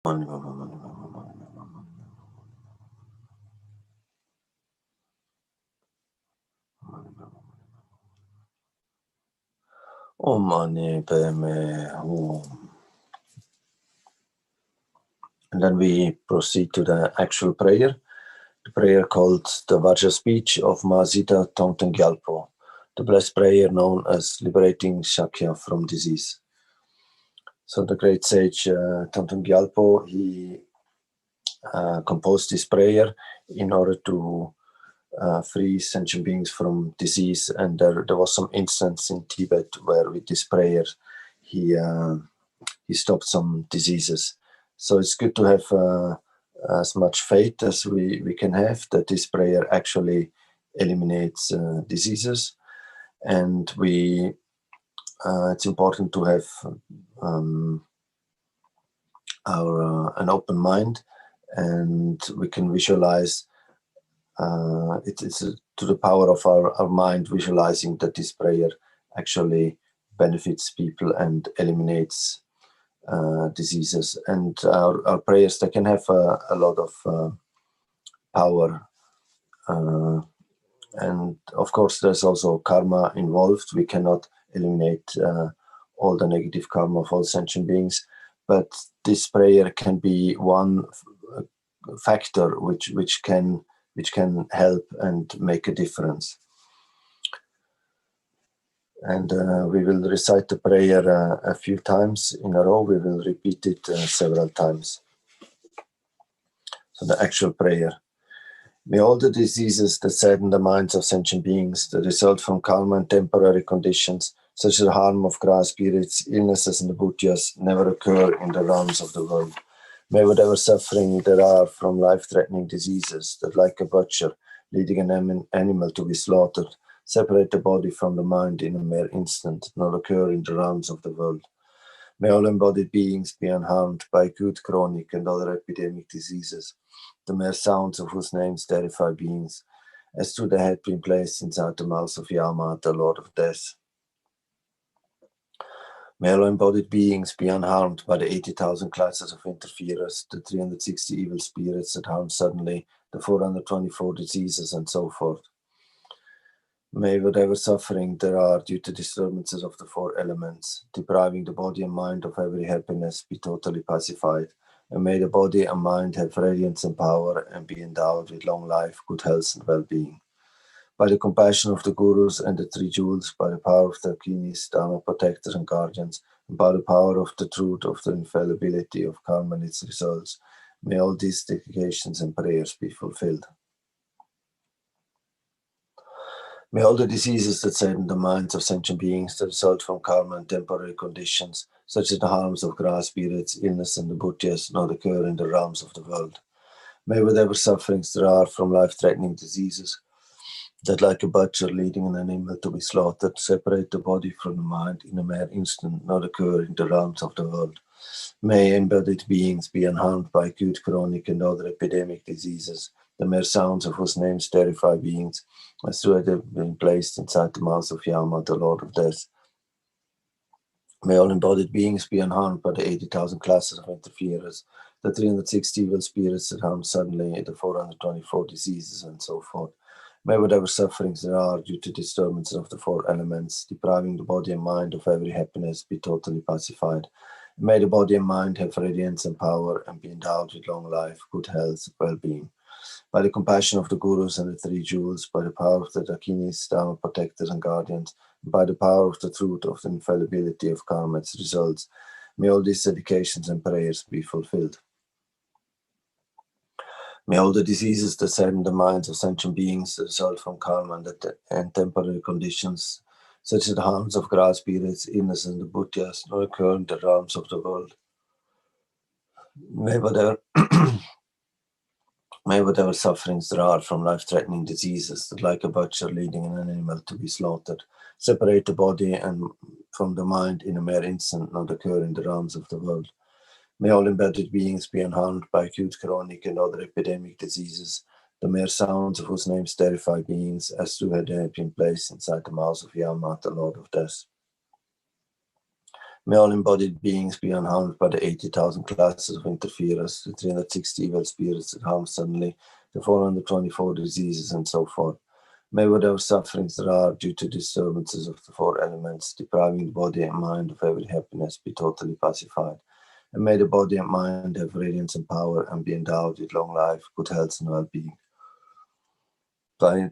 Om Mani Padme Hum. And then we proceed to the actual prayer, the prayer called the Vajra speech of Mahasita Thangtong Gyalpo, the blessed prayer known as liberating Shakya from disease. So the great sage Thangtong Gyalpo, he composed this prayer in order to free sentient beings from disease, and there was some instance in Tibet where with this prayer he stopped some diseases. So it's good to have as much faith as we can have that this prayer actually eliminates diseases, and it's important to have an open mind, and we can visualize. It's to the power of our mind, visualizing that this prayer actually benefits people and eliminates diseases. And our prayers, they can have a lot of power. And of course, there's also karma involved. We cannot eliminate all the negative karma of all sentient beings, but this prayer can be one factor which can help and make a difference. And we will recite the prayer a few times in a row. We will repeat it several times. So the actual prayer. May all the diseases that sadden the minds of sentient beings, that result from karma and temporary conditions, such as the harm of grass spirits, illnesses and the bhutyas, never occur in the realms of the world. May whatever suffering there are from life-threatening diseases, that like a butcher leading an animal to be slaughtered, separate the body from the mind in a mere instant, not occur in the realms of the world. May all embodied beings be unharmed by acute, chronic, and other epidemic diseases, the mere sounds of whose names terrify beings, as though they had been placed inside the mouth of Yama, the Lord of Death. May all embodied beings be unharmed by the 80,000 classes of interferers, the 360 evil spirits that harm suddenly, the 424 diseases, and so forth. May whatever suffering there are due to disturbances of the four elements, depriving the body and mind of every happiness, be totally pacified, and may the body and mind have radiance and power and be endowed with long life, good health, and well-being. By the compassion of the Gurus and the Three Jewels, by the power of the Akinis, Dharma protectors and guardians, and by the power of the truth of the infallibility of karma and its results, may all these dedications and prayers be fulfilled. May all the diseases that sadden the minds of sentient beings that result from karma and temporary conditions, such as the harms of grass spirits, illness, and the bhutyas, not occur in the realms of the world. May whatever sufferings there are from life-threatening diseases, that like a butcher leading an animal to be slaughtered, separate the body from the mind in a mere instant, not occur in the realms of the world. May embodied beings be unharmed by acute, chronic, and other epidemic diseases, the mere sounds of whose names terrify beings, as though they had been placed inside the mouth of Yama, the Lord of Death. May all embodied beings be unharmed by the 80,000 classes of interferers, the 360 evil spirits that harm suddenly, the 424 diseases, and so forth. May whatever sufferings there are due to disturbances of the four elements, depriving the body and mind of every happiness, be totally pacified. May the body and mind have radiance and power and be endowed with long life, good health, well-being. By the compassion of the Gurus and the Three Jewels, by the power of the Dakinis, Dharma protectors and guardians, and by the power of the truth of the infallibility of karma, its results, may all these dedications and prayers be fulfilled. May all the diseases that sadden the minds of sentient beings that result from karma and temporary conditions, such as the harms of grass spirits, illness, and the bhutyas, not occur in the realms of the world. May whatever sufferings there are from life-threatening diseases, that like a butcher leading an animal to be slaughtered, separate the body and from the mind in a mere instant, not occur in the realms of the world. May all embedded beings be unharmed by acute, chronic, and other epidemic diseases, the mere sounds of whose names terrify beings, as though they had been placed inside the mouth of Yama, the Lord of Death. May all embodied beings be unharmed by the 80,000 classes of interferers, the 360 evil spirits that harm suddenly, the 424 diseases, and so forth. May whatever sufferings there are due to disturbances of the four elements, depriving the body and mind of every happiness, be totally pacified. And may the body and mind have radiance and power and be endowed with long life, good health, and well-being. By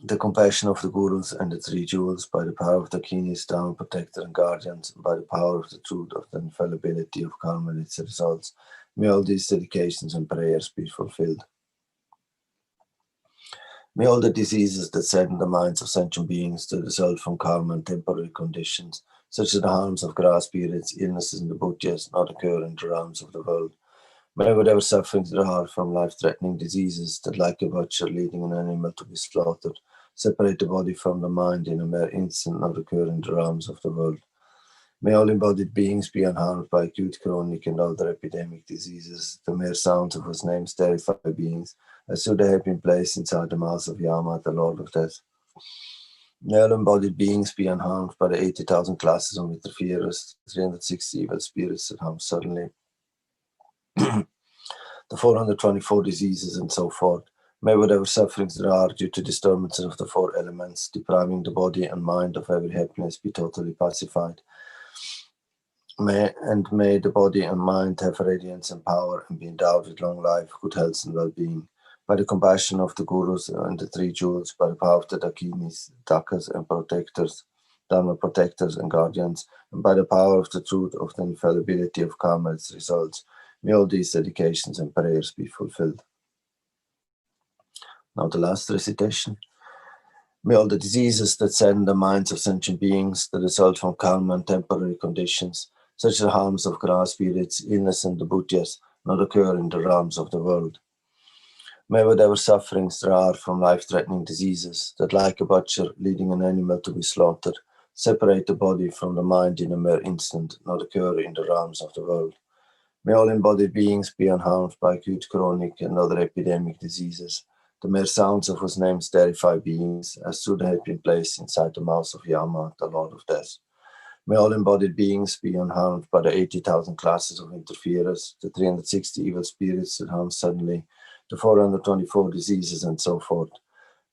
the compassion of the Gurus and the three jewels, by the power of the Kinis, Dharma protector and guardians, and by the power of the truth of the infallibility of karma and its results, may all these dedications and prayers be fulfilled. May all the diseases that sadden the minds of sentient beings that result from karma and temporary conditions, such as the harms of grass spirits, illnesses, and the bhutyas, not occur in the realms of the world. May whatever sufferings there are from life-threatening diseases that, like a butcher leading an animal to be slaughtered, separate the body from the mind in a mere instant, not occur in the realms of the world. May all embodied beings be unharmed by acute, chronic, and other epidemic diseases, the mere sounds of whose names terrify beings, as though they have been placed inside the mouth of Yama, the Lord of Death. May all embodied beings be unharmed by the 80,000 classes of interferers, 360 evil spirits that harm suddenly, the 424 diseases, and so forth. May whatever sufferings there are due to disturbances of the four elements, depriving the body and mind of every happiness, be totally pacified. May the body and mind have radiance and power and be endowed with long life, good health, and well-being. By the compassion of the Gurus and the three jewels, by the power of the Dakinis, Dakas, and protectors, Dharma protectors and guardians, and by the power of the truth of the infallibility of karma and its results, may all these dedications and prayers be fulfilled. Now the last recitation. May all the diseases that sadden the minds of sentient beings that result from karma and temporary conditions, such as the harms of grass spirits, illness, and the bhutyas, not occur in the realms of the world. May whatever sufferings there are from life-threatening diseases that, like a butcher leading an animal to be slaughtered, separate the body from the mind in a mere instant, not occur in the realms of the world. May all embodied beings be unharmed by acute, chronic, and other epidemic diseases, the mere sounds of whose names terrify beings, as though they had been placed inside the mouth of Yama, the Lord of Death. May all embodied beings be unharmed by the 80,000 classes of interferers, the 360 evil spirits that harm suddenly, the 424 diseases, and so forth.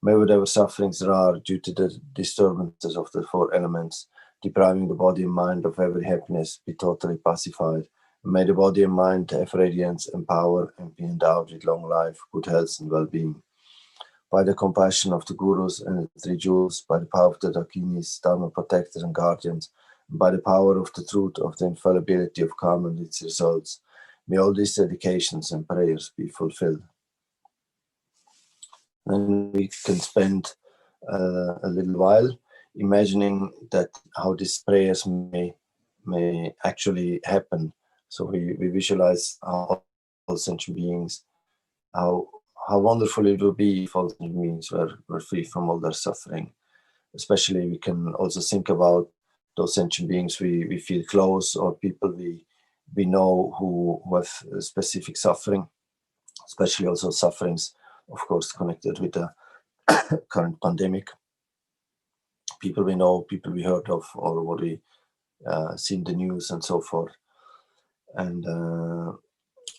May whatever sufferings there are due to the disturbances of the four elements, depriving the body and mind of every happiness, be totally pacified. And may the body and mind have radiance and power and be endowed with long life, good health, and well-being. By the compassion of the Gurus and the three jewels, by the power of the Dakinis, Dharma protectors and guardians, and by the power of the truth of the infallibility of karma and its results, may all these dedications and prayers be fulfilled. And we can spend a little while imagining that how these prayers may actually happen. So we visualize all sentient beings, how wonderful it would be if all sentient beings were free from all their suffering. Especially we can also think about those sentient beings we feel close, or people we know who have specific suffering, especially also sufferings, of course, connected with the current pandemic. People we know, people we heard of, or what we see in the news and so forth. And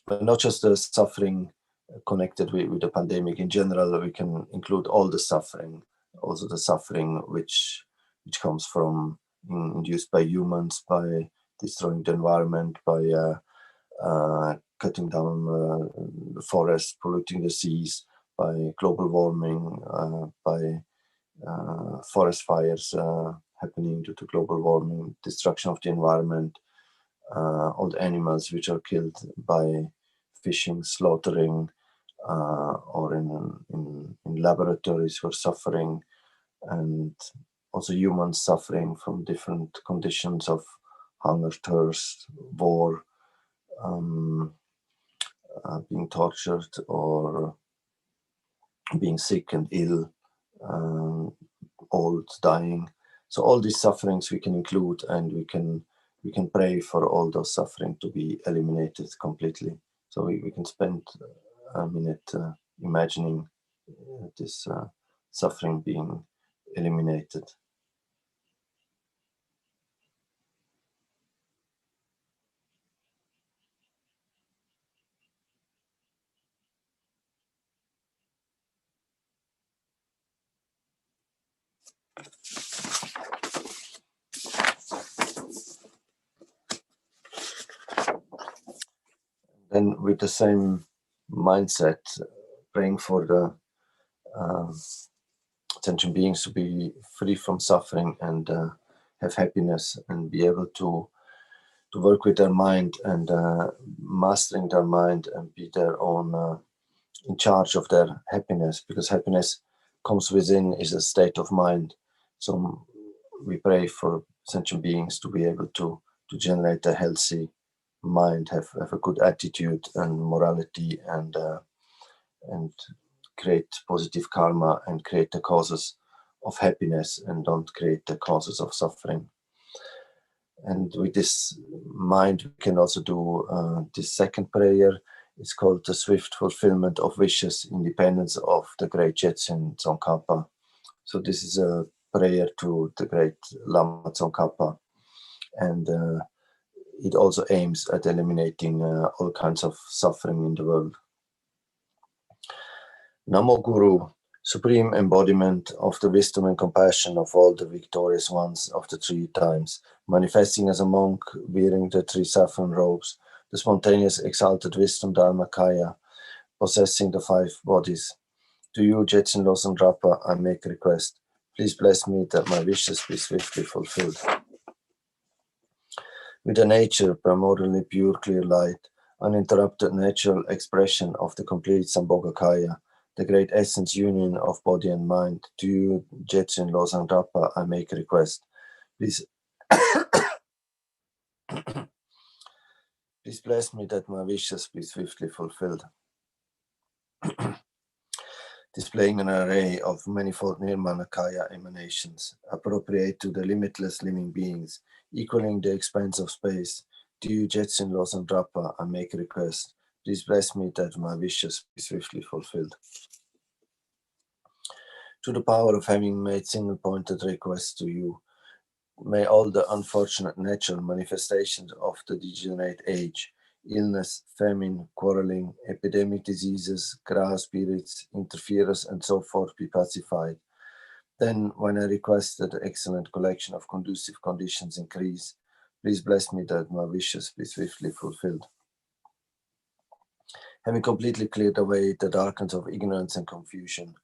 but not just the suffering connected with the pandemic. In general, we can include all the suffering, also the suffering which comes from induced by humans, by destroying the environment, by cutting down the forests, polluting the seas, by global warming, by forest fires happening due to global warming, destruction of the environment, all the animals which are killed by fishing, slaughtering, or in laboratories who are suffering, and also humans suffering from different conditions of hunger, thirst, war, being tortured, or being sick and ill, old, dying. So all these sufferings we can include, and we can pray for all those suffering to be eliminated completely. So we can spend a minute imagining this suffering being eliminated. Then with the same mindset, praying for the sentient beings to be free from suffering and have happiness and be able to work with their mind and mastering their mind and be their own in charge of their happiness, because happiness comes within, is a state of mind. So we pray for sentient beings to be able to generate a healthy mind, have a good attitude and morality, and create positive karma and create the causes of happiness and don't create the causes of suffering. And with this mind, we can also do this second prayer. It's called the swift fulfillment of wishes, independence of the great Jetsun Tsongkhapa. So this is a prayer to the great Lama Tsongkhapa, and it also aims at eliminating all kinds of suffering in the world. Namo Guru, supreme embodiment of the wisdom and compassion of all the victorious ones of the three times, manifesting as a monk wearing the three saffron robes, the spontaneous exalted wisdom Dharmakaya, possessing the five bodies. To you, Jetsun Losang Drapa, I make request. Please bless me that my wishes be swiftly fulfilled. With a nature primordially pure, clear light, uninterrupted natural expression of the complete Sambhogakaya, the great essence union of body and mind, to you, Jetsun Losang Drapa, I make request. Please, please bless me that my wishes be swiftly fulfilled. Displaying an array of manifold Nirmanakaya emanations, appropriate to the limitless living beings, equaling the expanse of space, to you, Jetsun Losang Drapa, I make request. Please bless me that my wishes be swiftly fulfilled. To the power of having made single-pointed requests to you, may all the unfortunate natural manifestations of the degenerate age, illness, famine, quarreling, epidemic diseases, graha spirits, interferers, and so forth be pacified. Then, when I request that the excellent collection of conducive conditions increase, please bless me that my wishes be swiftly fulfilled. Having completely cleared away the darkness of ignorance and confusion,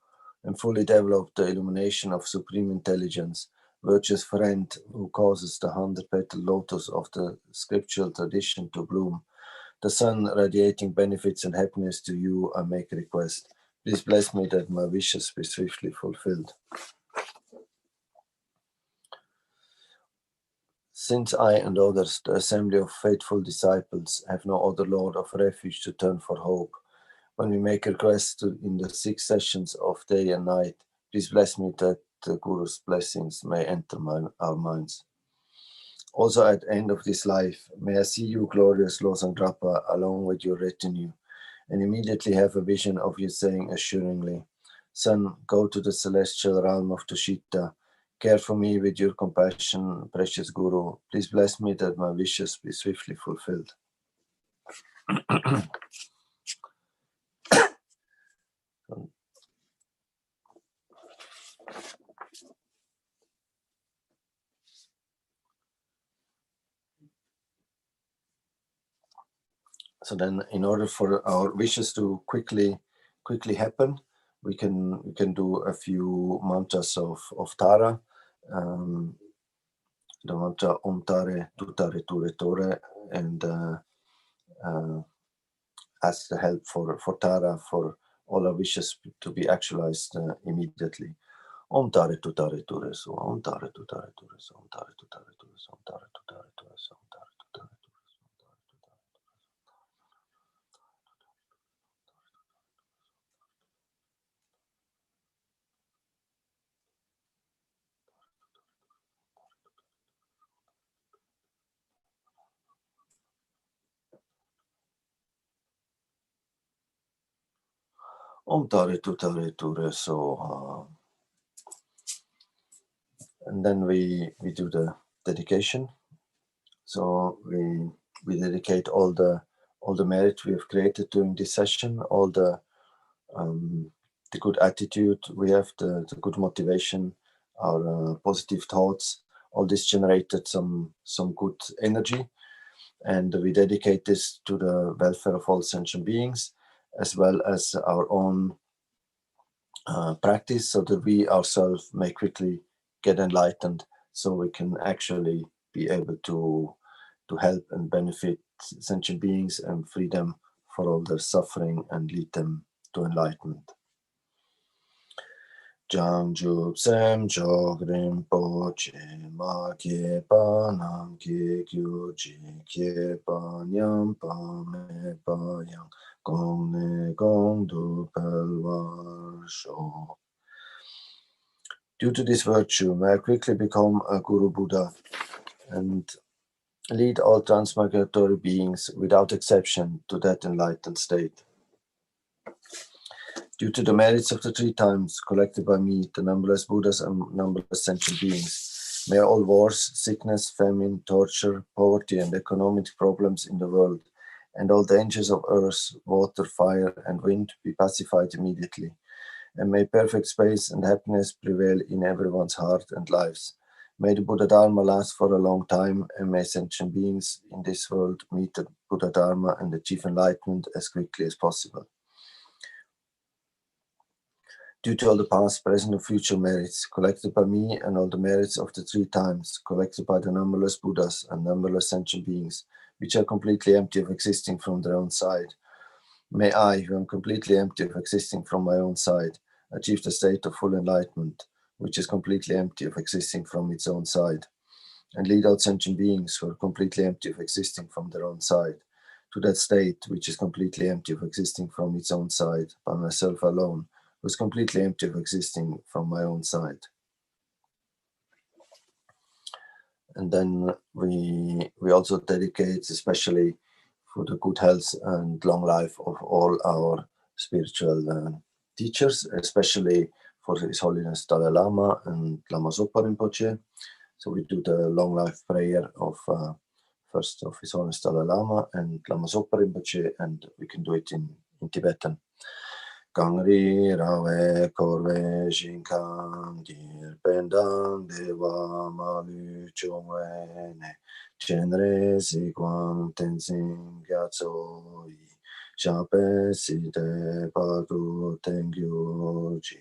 and fully developed the illumination of supreme intelligence, virtuous friend who causes the 100-petal lotus of the scriptural tradition to bloom, the sun radiating benefits and happiness to you, I make request. Please bless me that my wishes be swiftly fulfilled. Since I and others, the assembly of faithful disciples, have no other Lord of refuge to turn for hope, when we make requests in the 6 sessions of day and night, please bless me that the Guru's blessings may enter our minds. Also at the end of this life, may I see you, glorious Losang Drapa, along with your retinue, and immediately have a vision of you saying assuringly, Son, go to the celestial realm of Tushita, care for me with your compassion, precious Guru. Please bless me that my wishes be swiftly fulfilled. So then, in order for our wishes to quickly happen, we can do a few mantras of Tara. The mantra Om Tare Tutare Ture Tore, and ask the help for Tara for all our wishes to be actualized immediately. Om Tare Tutare Ture So, Om Tare Tutare Ture So, Om Tare Tutare Ture So, Om Tare Tutare Ture So, Om Tare Tutare Ture So. Om Tare Tutare Ture So. And then we do the dedication. So we dedicate all the merit we have created during this session, all the good attitude we have, the good motivation, our positive thoughts. All this generated some good energy, and we dedicate this to the welfare of all sentient beings, as well as our own practice, so that we ourselves may quickly get enlightened, so we can actually be able to help and benefit sentient beings and free them for all their suffering and lead them to enlightenment. Jangjub Sem Jog Rinpoche Ma Kye Pa Nam Kye Kyu Ji Kye Pa Nyam Pa Me Pa Yang Gong Ne Gong Du Pelwar Sho. Due to this virtue, may I quickly become a Guru Buddha and lead all transmigratory beings without exception to that enlightened state. Due to the merits of the 3 times collected by me, the numberless Buddhas and numberless sentient beings, may all wars, sickness, famine, torture, poverty, and economic problems in the world, and all dangers of earth, water, fire, and wind be pacified immediately, and may perfect space and happiness prevail in everyone's heart and lives. May the Buddha Dharma last for a long time, and may sentient beings in this world meet the Buddha Dharma and achieve enlightenment as quickly as possible. Due to all the past, present, and future merits collected by me, and all the merits of the 3 times collected by the numberless Buddhas and numberless sentient beings, which are completely empty of existing from their own side, may I, who am completely empty of existing from my own side, achieve the state of full enlightenment, which is completely empty of existing from its own side, and lead out sentient beings who are completely empty of existing from their own side, to that state which is completely empty of existing from its own side, by myself alone, who is completely empty of existing from my own side. And then we also dedicate, especially for the good health and long life of all our spiritual teachers, especially for His Holiness Dalai Lama and Lama Zopa Rinpoche. So we do the long life prayer of first of His Holiness Dalai Lama and Lama Zopa Rinpoche, and we can do it in Tibetan. Gangri Rawe Korwe Shinkan Dir Pendang Dewa Malu Chongwe Ne Chenrezig Tenzin Gyatso Yi Shape Site Padu Tengyu Ji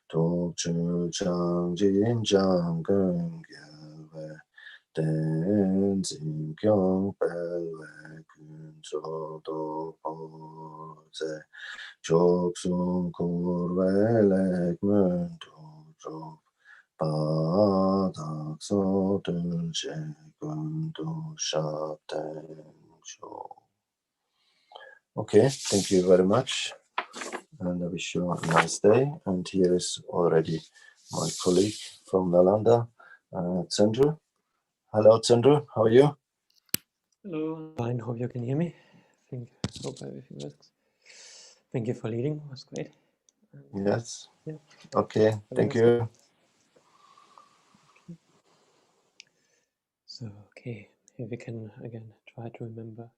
Tok Chu Chang Jin Chang Gung Gyalwe Tenzin Kyong Pelwe Kun Cho Do Po Ze Choksum Kurvelek Muntu Chok Padak Sotun Shekundu Shaten Cho. Okay, thank you very much, and I wish you a nice day. And here is already my colleague from Nalanda, Chenrezig. Hello, Chenrezig, how are you? Hello, fine. Hope you can hear me. Hope everything works. Thank you for leading. It was great. Yes. Yeah. Okay. Thank you. Okay. So, okay, here we can again try to remember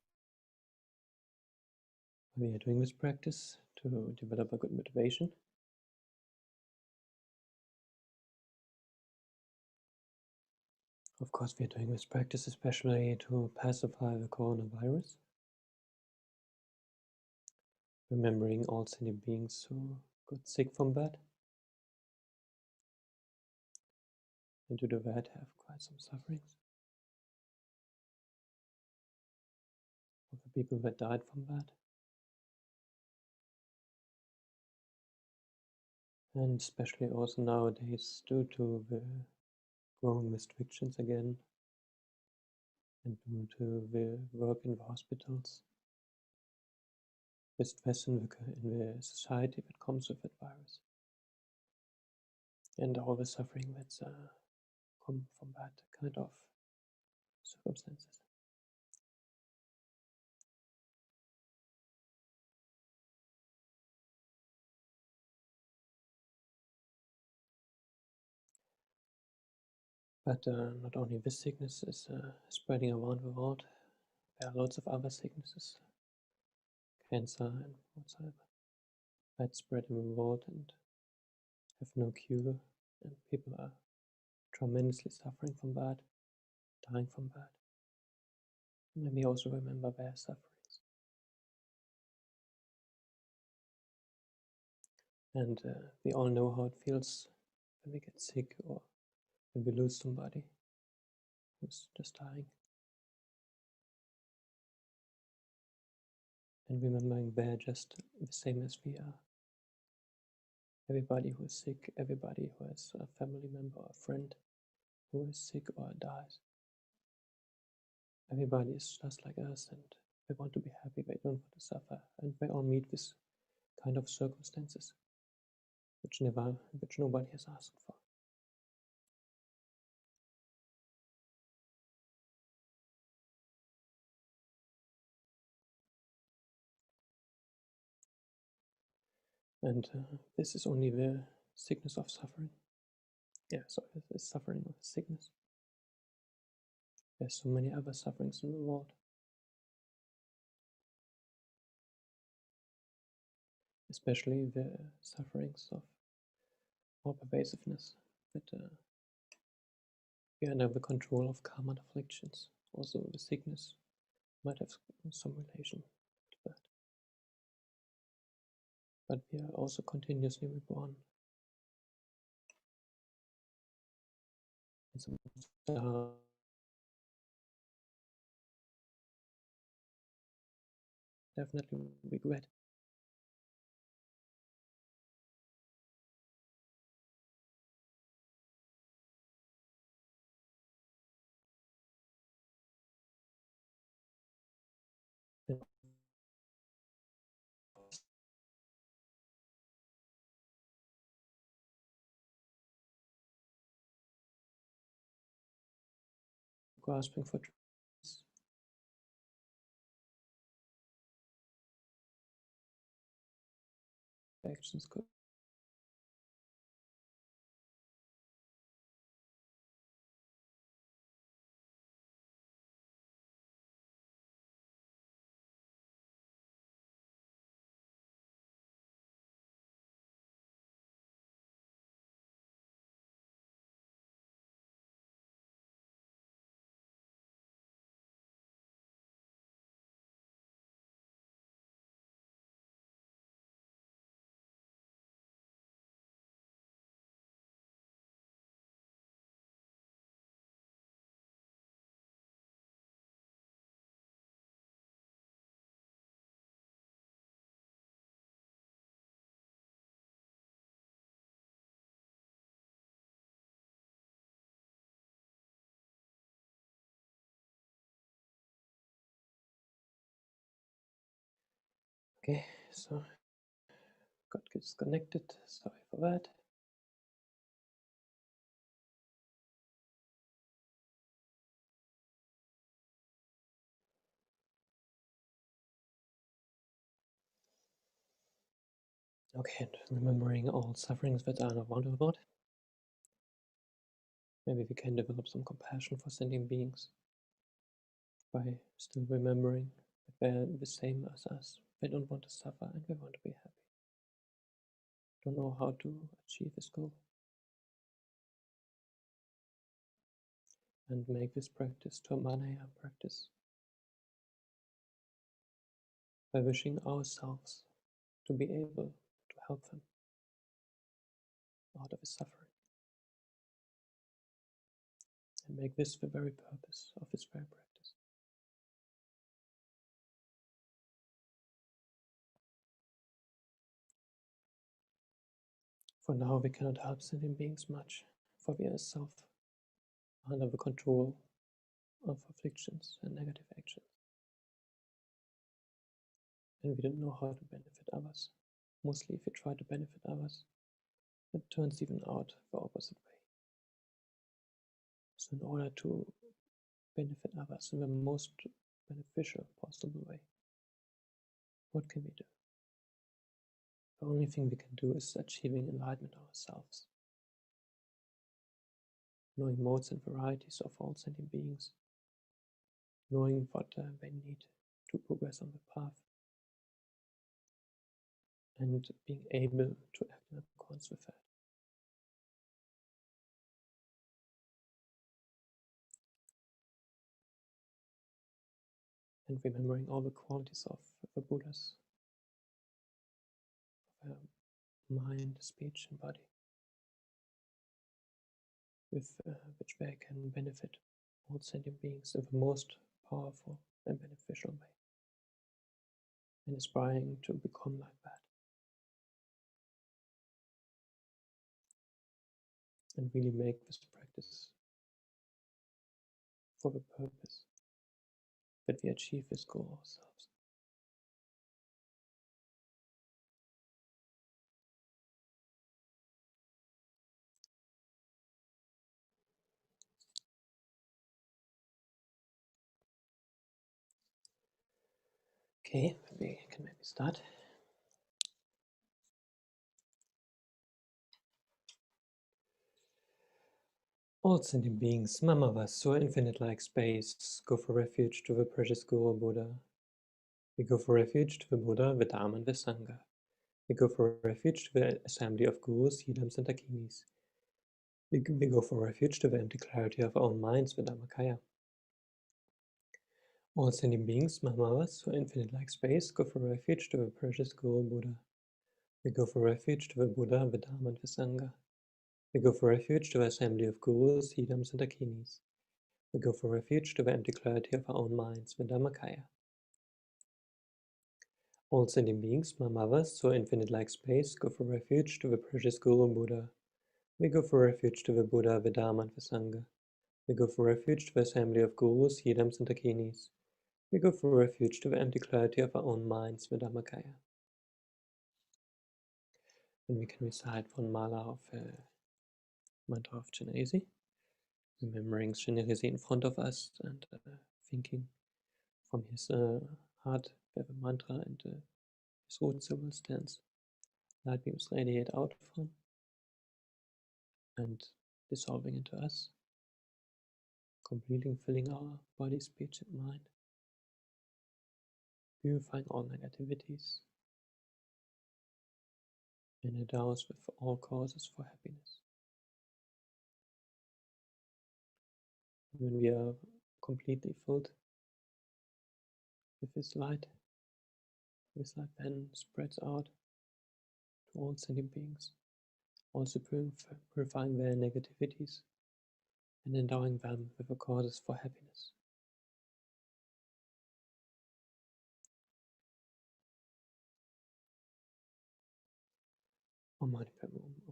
why we are doing this practice to develop a good motivation. Of course, we are doing this practice especially to pacify the coronavirus, remembering all sentient beings who got sick from that, and to do that have quite some sufferings. Of the people that died from that. And especially also nowadays, due to the growing restrictions again, and due to the work in the hospitals, the stress in the society that comes with that virus, and all the suffering that's come from that kind of circumstances. But not only this sickness is spreading around the world, there are lots of other sicknesses, cancer and whatsoever, that spread in the world and have no cure and people are tremendously suffering from that, dying from that. Maybe also remember their sufferings. And we all know how it feels when we get sick or when we lose somebody who's just dying. And remembering they're just the same as we are. Everybody who is sick, everybody who has a family member or a friend who is sick or dies. Everybody is just like us, and they want to be happy, they don't want to suffer, and they all meet this kind of circumstances which nobody has asked for. And this is only the sickness of suffering. Yeah, sorry, the suffering of sickness. There's so many other sufferings in the world. Especially the sufferings of all pervasiveness, that we are under the control of karma and afflictions. Also, the sickness might have some relation to that. But we are also continuously reborn. And some definitely regret. And grasping for truth, actions could Okay, so got disconnected. Sorry for that. Okay, and remembering all sufferings that are not wanted about. Maybe we can develop some compassion for sentient beings by still remembering that they're the same as us. They don't want to suffer and they want to be happy. Don't know how to achieve this goal. And make this practice to a Mahayana practice by wishing ourselves to be able to help them out of his suffering. And make this the very purpose of this prayer practice. For now, we cannot help sentient beings much, for we are self under the control of afflictions and negative actions. And we don't know how to benefit others. Mostly if we try to benefit others, it turns even out the opposite way. So in order to benefit others in the most beneficial possible way, what can we do? The only thing we can do is achieving enlightenment ourselves. Knowing modes and varieties of all sentient beings, knowing what they need to progress on the path, and being able to act in accordance with that. and remembering all the qualities of the Buddhas, mind, speech, and body, with which they can benefit all sentient beings in the most powerful and beneficial way, and aspiring to become like that, and really make this practice for the purpose that we achieve this goal ourselves. Okay, we can maybe start. All sentient beings, Mamavas, so infinite like space, go for refuge to the precious Guru Buddha. We go for refuge to the Buddha, the Dharma, and the Sangha. We go for refuge to the assembly of Gurus, Yidams, and Dakinis. We go for refuge to the empty clarity of our own minds, the Dhammakaya. All sentient beings, Mamavas, so infinite like space, go for refuge to the precious Guru Buddha. We go for refuge to the Buddha, the Dharma, and the Sangha. We go for refuge to the assembly of Gurus, Yidams, and Dakinis. We go for refuge to the empty clarity of our own minds, the Dhammakaya. All sentient beings, Mamavas, so infinite like space, go for refuge to the precious Guru Buddha. We go for refuge to the Buddha, the Dharma, and the Sangha. We go for refuge to the assembly of Gurus, Yidams, and Dakinis. We go for refuge to the empty clarity of our own minds, the Dhammakaya. And we can recite one mala of mantra of Chenrezig, remembering Chenrezig in front of us and thinking from his heart where the mantra and his root symbol stands. Light beams radiate out from and dissolving into us, completely filling our body, speech, and mind, purifying all negativities, and endows with all causes for happiness. When we are completely filled with this light then spreads out to all sentient beings, also purifying their negativities and endowing them with the causes for happiness. Om Mani Padme Hum,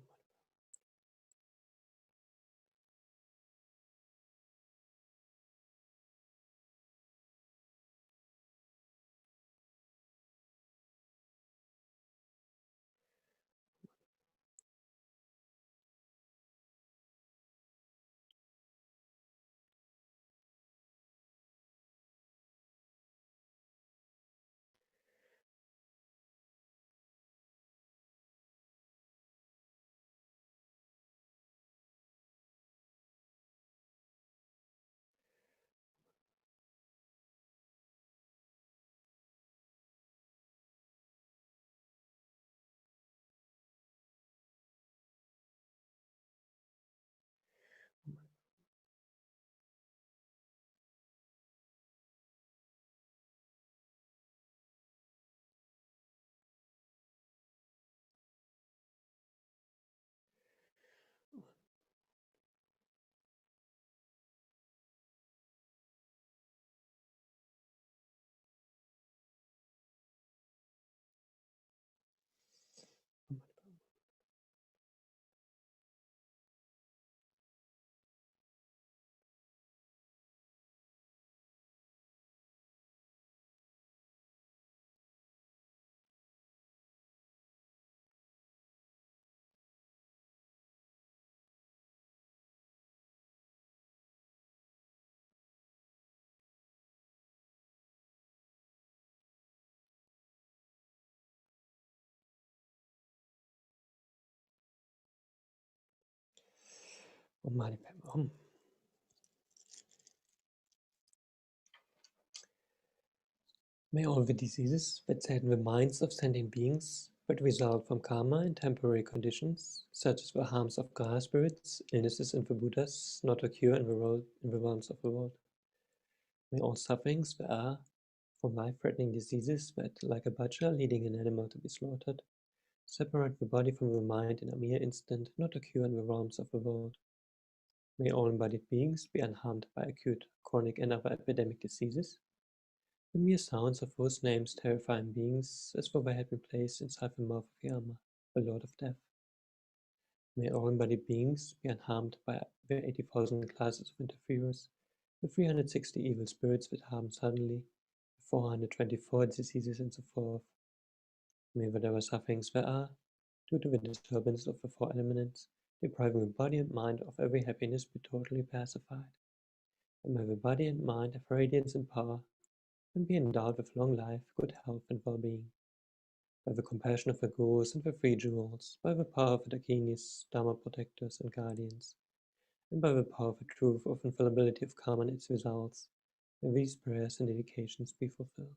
Om Mani Padme. Om Mani Padme Hum. May all the diseases that sadden the minds of sentient beings but result from karma and temporary conditions, such as the harms of grass spirits, illnesses, and the Buddhas, not occur in the realms of the world. May all sufferings that are from life-threatening diseases that, like a butcher leading an animal to be slaughtered, separate the body from the mind in a mere instant, not occur in the realms of the world. May all embodied beings be unharmed by acute, chronic, and other epidemic diseases. The mere sounds of those names terrifying beings, as though they had been placed inside the mouth of Yama, the Lord of Death. May all embodied beings be unharmed by the 80,000 classes of interferers, the 360 evil spirits that harm suddenly, the 424 diseases, and so forth. May whatever sufferings there are, due to the disturbance of the four elements, depriving the body and mind of every happiness, be totally pacified. And may the body and mind have radiance and power, and be endowed with long life, good health, and well-being. By the compassion of the gurus and the three jewels, by the power of the dakinis, dharma protectors, and guardians, and by the power of the truth of infallibility of karma and its results, may these prayers and dedications be fulfilled.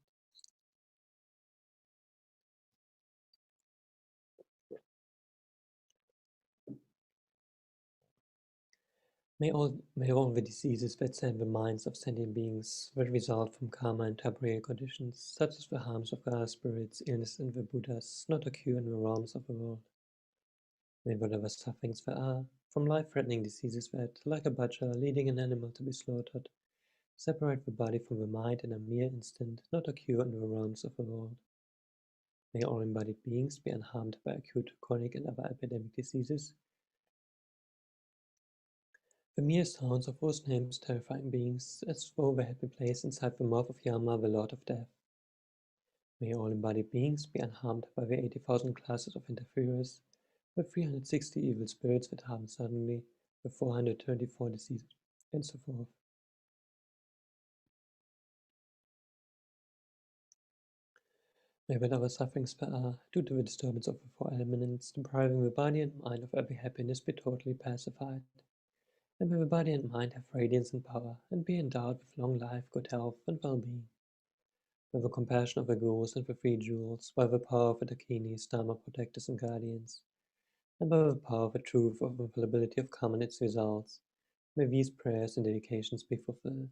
May all the diseases that send the minds of sentient beings that result from karma and temporary conditions, such as the harms of Gaia spirits, illness, and the Buddhas, not occur in the realms of the world. May whatever sufferings there are, from life-threatening diseases that, like a butcher leading an animal to be slaughtered, separate the body from the mind in a mere instant, not occur in the realms of the world. May all embodied beings be unharmed by acute, chronic, and other epidemic diseases. The mere sounds of those names terrifying beings, as though they had been placed inside the mouth of Yama, the Lord of Death. May all embodied beings be unharmed by the 80,000 classes of interferers, the 360 evil spirits that harm suddenly, the 424 diseases, and so forth. May whatever sufferings there are, due to the disturbance of the four elements, depriving the body and mind of every happiness, be totally pacified. And may the body and mind have radiance and power, and be endowed with long life, good health, and well-being. By the compassion of the gurus and the three jewels, by the power of the dakinis, dharma protectors, and guardians, and by the power of the truth of infallibility of karma and its results, may these prayers and dedications be fulfilled.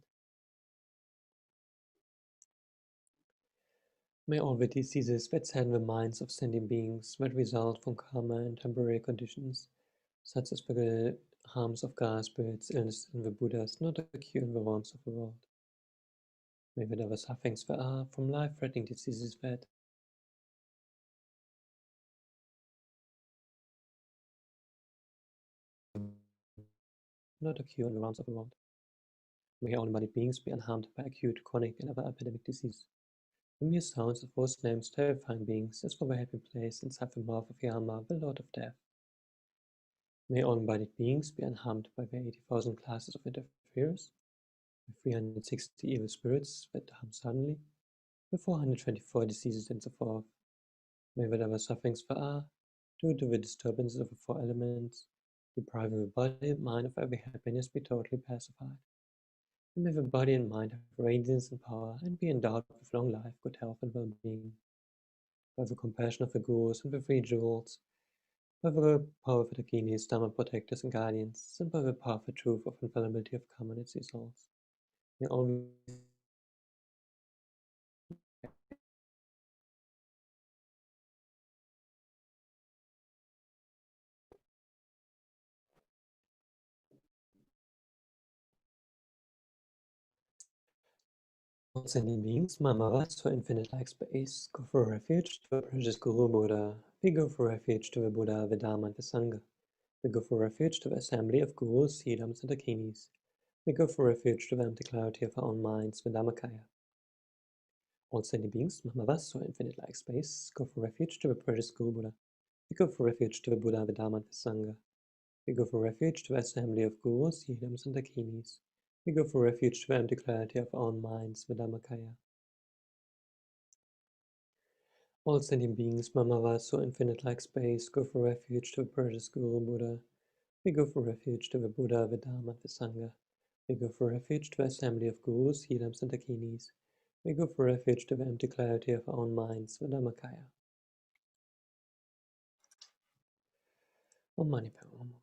May all the diseases that send the minds of sentient beings that result from karma and temporary conditions, such as the harms of Gaia spirits, illness, and the Buddhas, not occur in the realms of the world. May whatever sufferings there are, from life-threatening diseases that, not occur in the realms of the world. May all embodied beings be unharmed by acute, chronic, and other epidemic disease. The mere sounds of those names terrifying beings, as though they had been placed inside the mouth of Yama, the Lord of Death. May all embodied beings be unharmed by the 80,000 classes of interferers, the 360 evil spirits that harm suddenly, the 424 diseases, and so forth. May whatever sufferings there are, due to the disturbances of the four elements, depriving the body and mind of every happiness, be totally pacified. And may the body and mind have radiance and power, and be endowed with long life, good health, and well-being. By the compassion of the gurus and the three jewels, by the power of the dakinis, dharma protectors, and guardians, and by the power of the truth of infallibility of karma and its results, may all sentient beings, Mamaras, for infinite like space, go for refuge to the precious Guru Buddha. We go for refuge to the Buddha, the Dharma, and the Sangha. We go for refuge to the assembly of Gurus, Siddhams, and Dakinis. We go for refuge to the empty clarity of our own minds, the Dhammakaya. All sentient beings, Mamavas, or infinite like space, go for refuge to the precious Guru Buddha. We go for refuge to the Buddha, the Dharma, and the Sangha. We go for refuge to the assembly of Gurus, Siddhams, and Dakinis. We go for refuge to the empty clarity of our own minds, the Dhammakaya. All sentient beings, Mamavas, so infinite like space, go for refuge to the precious Guru Buddha. We go for refuge to the Buddha, the Dharma, and the Sangha. We go for refuge to the assembly of Gurus, Siddhams, and Dakinis. We go for refuge to the empty clarity of our own minds, the Dhammakaya. Om Mani Padme Hum.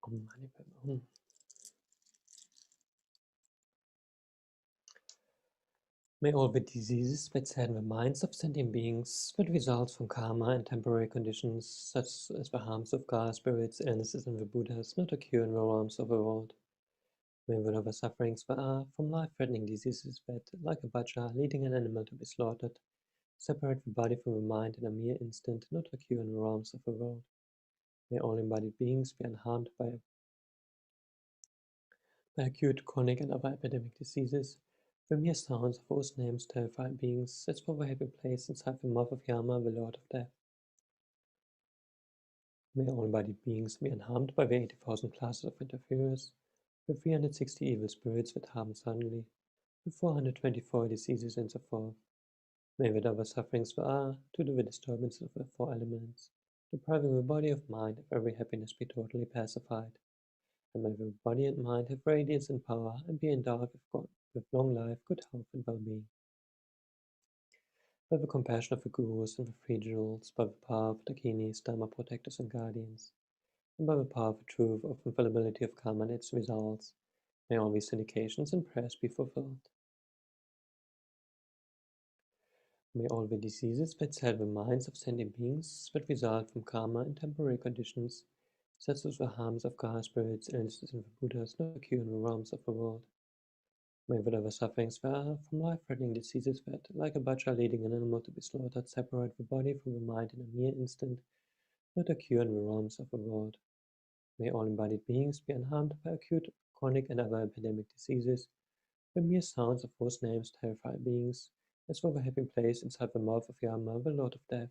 Om Mani Padme Hum. May all the diseases that sadden the minds of sentient beings that result from karma and temporary conditions, such as the harms of God, spirits, illnesses, and the Buddhas, not occur in the realms of the world. May whatever sufferings there are from life-threatening diseases that, like a butcher leading an animal to be slaughtered, separate the body from the mind in a mere instant, not occur in the realms of the world. May all embodied beings be unharmed by acute, chronic, and other epidemic diseases. The mere sounds of whose names terrify beings, as for the happy place inside the mouth of Yama, the Lord of Death. May all embodied beings be unharmed by the 80,000 classes of interferers, the 360 evil spirits that harm suddenly, the 424 diseases and so forth. May whatever sufferings there are, due to the disturbance of the four elements, depriving the body of mind of every happiness, be totally pacified. And may the body and mind have radiance and power, and be endowed with long life, good health, and well-being. By the compassion of the Gurus and the Free Jewels, by the power of the Dakinis, Dharma protectors and guardians, and by the power of the truth of infallibility of karma and its results, may all these indications and prayers be fulfilled. May all the diseases that sad the minds of sentient beings that result from karma and temporary conditions, such as the harms of God, spirits, illnesses, and the Buddhas, not occur in the realms of the world. May whatever sufferings there are from life-threatening diseases that, like a butcher leading an animal to be slaughtered, separate the body from the mind in a mere instant, not occur in the realms of the world. May all embodied beings be unharmed by acute, chronic, and other epidemic diseases. The mere sounds of whose names terrify beings, as for the happy place inside the mouth of Yama, the Lord of Death.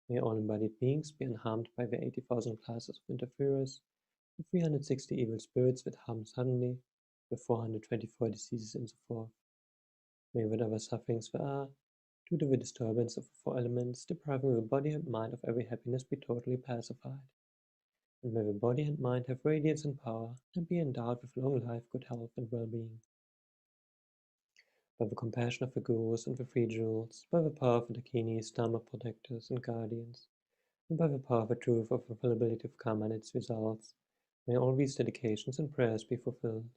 May all embodied beings be unharmed by the 80,000 classes of interferers, the 360 evil spirits that harm suddenly, the 424 diseases and so forth. May whatever sufferings there are, due to the disturbance of the four elements, depriving the body and mind of every happiness, be totally pacified. And may the body and mind have radiance and power, and be endowed with long life, good health, and well-being. By the compassion of the Gurus and the Free Jewels, by the power of the Dakinis, Dharma protectors and guardians, and by the power of the truth of the infallibility of karma and its results, may all these dedications and prayers be fulfilled.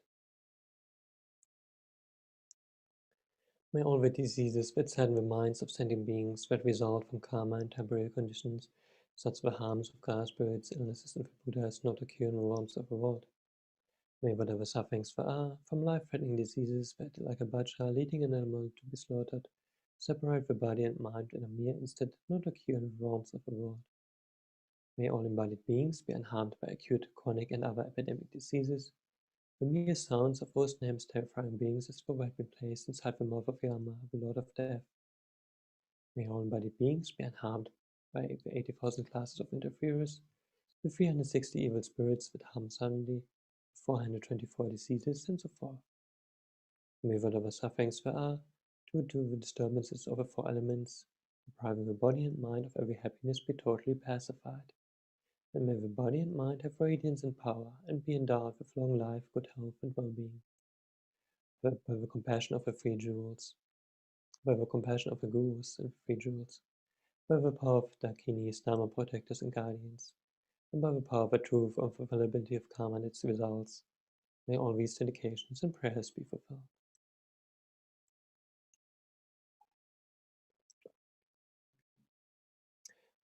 May all the diseases that sadden the minds of sentient beings that result from karma and temporary conditions, such as the harms of God, spirits, illnesses, and the Buddhas, not occur in the realms of the world. May whatever sufferings there are from life-threatening diseases that, like a butcher leading an animal to be slaughtered, separate the body and mind in a mere instant, not occur in the realms of the world. May all embodied beings be unharmed by acute, chronic, and other epidemic diseases. The mere sounds of whose names terrifying beings as for have been placed inside the mouth of Yama, the Lord of Death. May all embodied beings be unharmed by the 80,000 classes of interferers, the 360 evil spirits that harm suddenly, 424 diseases, and so forth. May whatever sufferings there are, due to the disturbances of the four elements, depriving the body and mind of every happiness, be totally pacified. And may the body and mind have radiance and power, and be endowed with long life, good health, and well-being. By the compassion of the Free Jewels, by the compassion of the Gurus and Free Jewels, by the power of the Dakinis, Dharma protectors and guardians, and by the power of the truth of the infallibility of karma and its results, may all these dedications and prayers be fulfilled.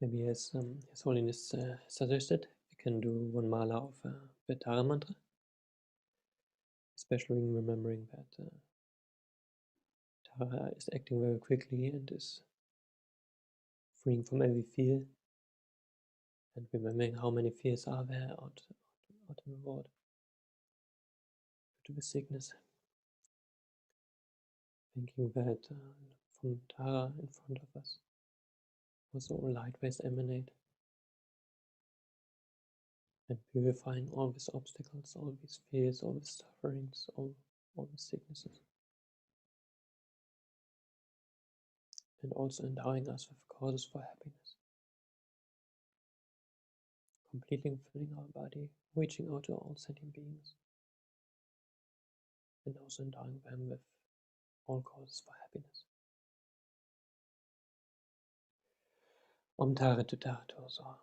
Maybe as His Holiness suggested, we can do one mala of the Tara mantra, especially remembering that Tara is acting very quickly and is freeing from every fear, and remembering how many fears are there out in the world due to the sickness. Thinking that from Tara in front of us, also all light waves emanate, and purifying all these obstacles, all these fears, all these sufferings, all these sicknesses, and also endowing us with causes for happiness, completely filling our body, reaching out to all sentient beings, and also endowing them with all causes for happiness. Om Tara tu Tara tu Soham.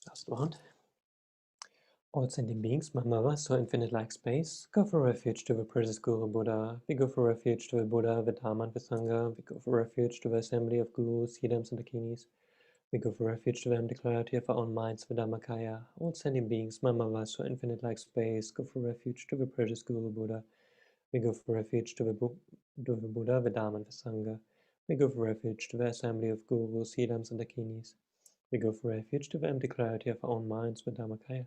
Last one. All sentient beings, my mother, so infinite like space, go for refuge to the precious Guru Buddha. We go for refuge to the Buddha, the Dharma, and the Sangha. We go for refuge to the assembly of Gurus, Siddhams, and Dakinis. We go for refuge to them, the clarity of our own minds, the Dhammakaya. All sentient beings, my mother, so infinite like space, go for refuge to the precious Guru Buddha. We go for refuge to the Buddha, the Dharma, and the Sangha. We go for refuge to the assembly of Gurus, Siddhams, and Dakinis. We go for refuge to the empty clarity of our own minds, the Dhammakaya.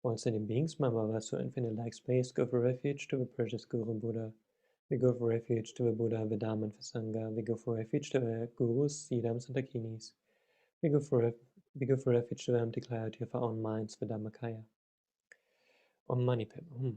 All sentient beings, my mother, so infinite like space, go for refuge to the precious Guru Buddha. We go for refuge to the Buddha, the Dharma, and the Sangha. We go for refuge to the Gurus, Siddhams, and Dakinis. We go for refuge to the empty clarity of our own minds, the Dhammakaya. Om Mani Padme.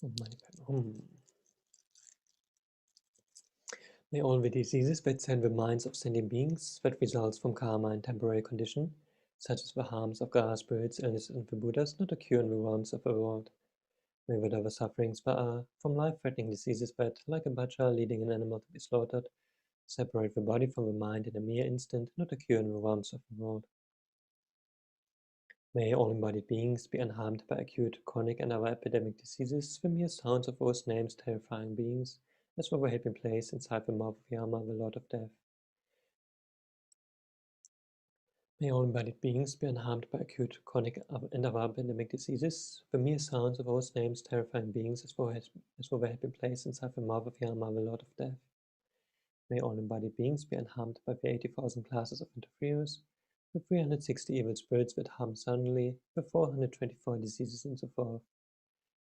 Om Mani Padme. May all the diseases that send the minds of sentient beings that results from karma and temporary condition, such as the harms of grass spirits, illness, and the Buddhas, not occur in the realms of the world. May whatever sufferings there are from life-threatening diseases that, like a butcher leading an animal to be slaughtered, separate the body from the mind in a mere instant, not occur in the realms of the world. May all embodied beings be unharmed by acute, chronic, and other epidemic diseases, the mere sounds of those names terrifying beings, as though they had been placed inside the mouth of Yama, the Lord of Death. May all embodied beings be unharmed by acute, chronic, and other epidemic diseases, the mere sounds of those names terrifying beings, as though they had been placed inside the mouth of Yama, the Lord of Death. May all embodied beings be unharmed by the 80,000 classes of interferers, the 360 evil spirits that harm suddenly, the 424 diseases and so forth.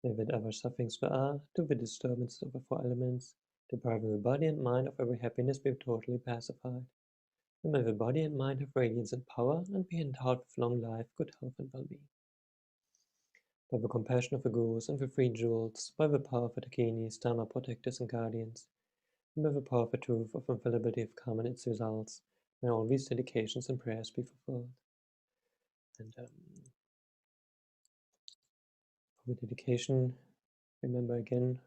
May whatever sufferings there are, to the disturbances of the four elements, depriving the body and mind of every happiness, be totally pacified. And may the body and mind have radiance and power, and be endowed with long life, good health, and well-being. By the compassion of the Gurus and the three jewels, by the power of the Dakinis, Dharma protectors and guardians, and by the power of the truth of infallibility of karma and its results, may all these dedications and prayers be fulfilled. And for the dedication, remember again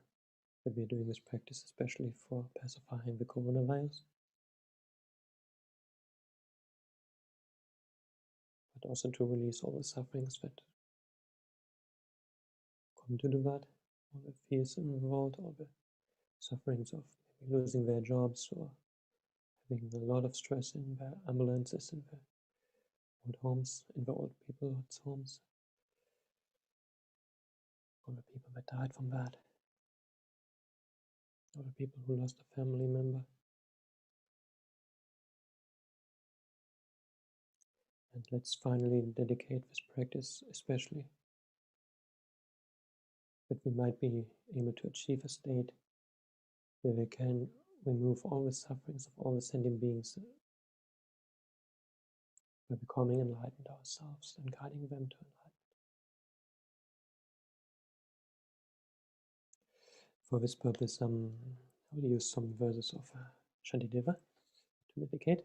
that we are doing this practice especially for pacifying the coronavirus, but also to release all the sufferings that come to do that, all the fears in the world, all the sufferings of maybe losing their jobs or having a lot of stress in their ambulances, in the old homes, in the old people's homes, all the people that died from that, all the people who lost a family member. And let's finally dedicate this practice especially that we might be able to achieve a state where we can remove all the sufferings of all the sentient beings by becoming enlightened ourselves and guiding them to enlightenment. For this purpose, I will use some verses of Shantideva to dedicate.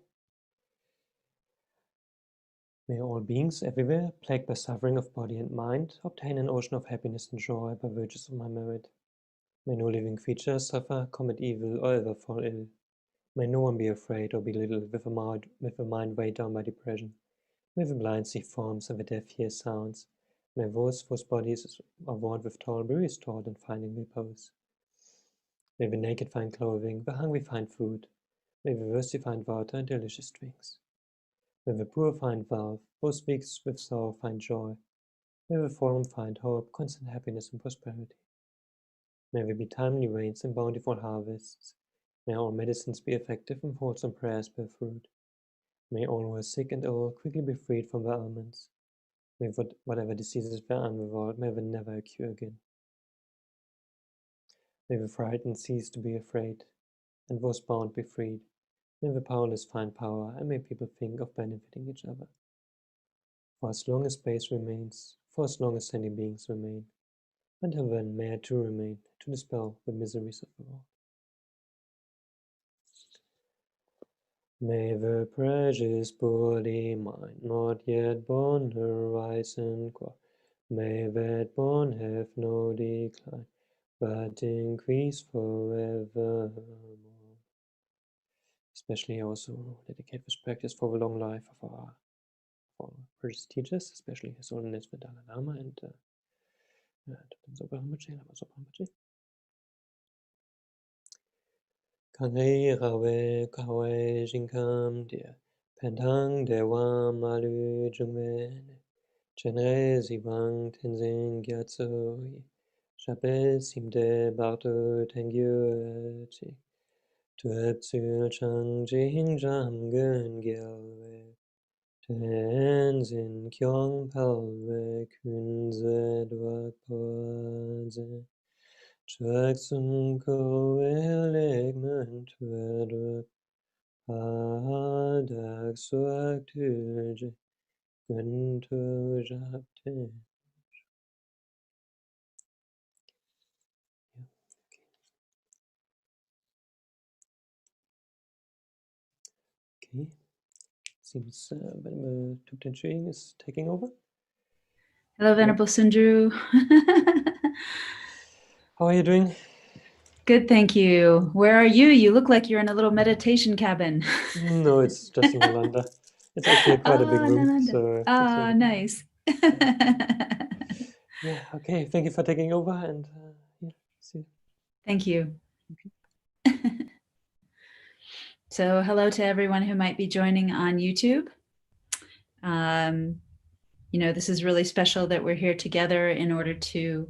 May all beings everywhere, plagued by suffering of body and mind, obtain an ocean of happiness and joy by virtues of my merit. May no living creature suffer, commit evil, or ever fall ill. May no one be afraid or belittled with a mind weighed down by depression. May the blind see forms and the deaf hear sounds. May those whose bodies are worn with toil be restored and finding repose. May the naked find clothing, the hungry find food. May the thirsty find water and delicious drinks. May the poor find wealth, those weak with sorrow find joy. May the fallen find hope, constant happiness and prosperity. May there be timely rains and bountiful harvests. May all medicines be effective and wholesome prayers bear fruit. May all who are sick and ill quickly be freed from their ailments. May whatever diseases there are in the world, may they never occur again. May the frightened cease to be afraid, and those bound be freed. May the powerless find power, and may people think of benefiting each other. For as long as space remains, for as long as sentient beings remain, until then may I too remain, to dispel the miseries of the world. May the precious body mind not yet born arise and grow. May that born have no decline, but increase forevermore. Especially also dedicate this practice for the long life of our precious teachers, especially His Holiness the Dalai Lama and Thangtong Gyalpo Prayer, Lama Zopa Rinpoche. Kangai rawe kawe jinkam dia pentang dewa malu jungwen Chenrezig Gyatso Chapel simde barto tengyue Tuepsul chang jing jam gun gyalwe Tenzin kyong palwe kunze dwak poze Chak sum ko eleg man tuedwak Padak suak tuje gun tu japte. Okay, seems Venerable Thupten Chuing is taking over. Hello, Venerable Sundru. How are you doing? Good, thank you. Where are you? You look like you're in a little meditation cabin. No, it's just in Nalanda. It's actually quite a big room. So nice. Yeah, okay. Thank you for taking over and yeah, see you. Thank you. So hello to everyone who might be joining on YouTube. You know, this is really special that we're here together in order to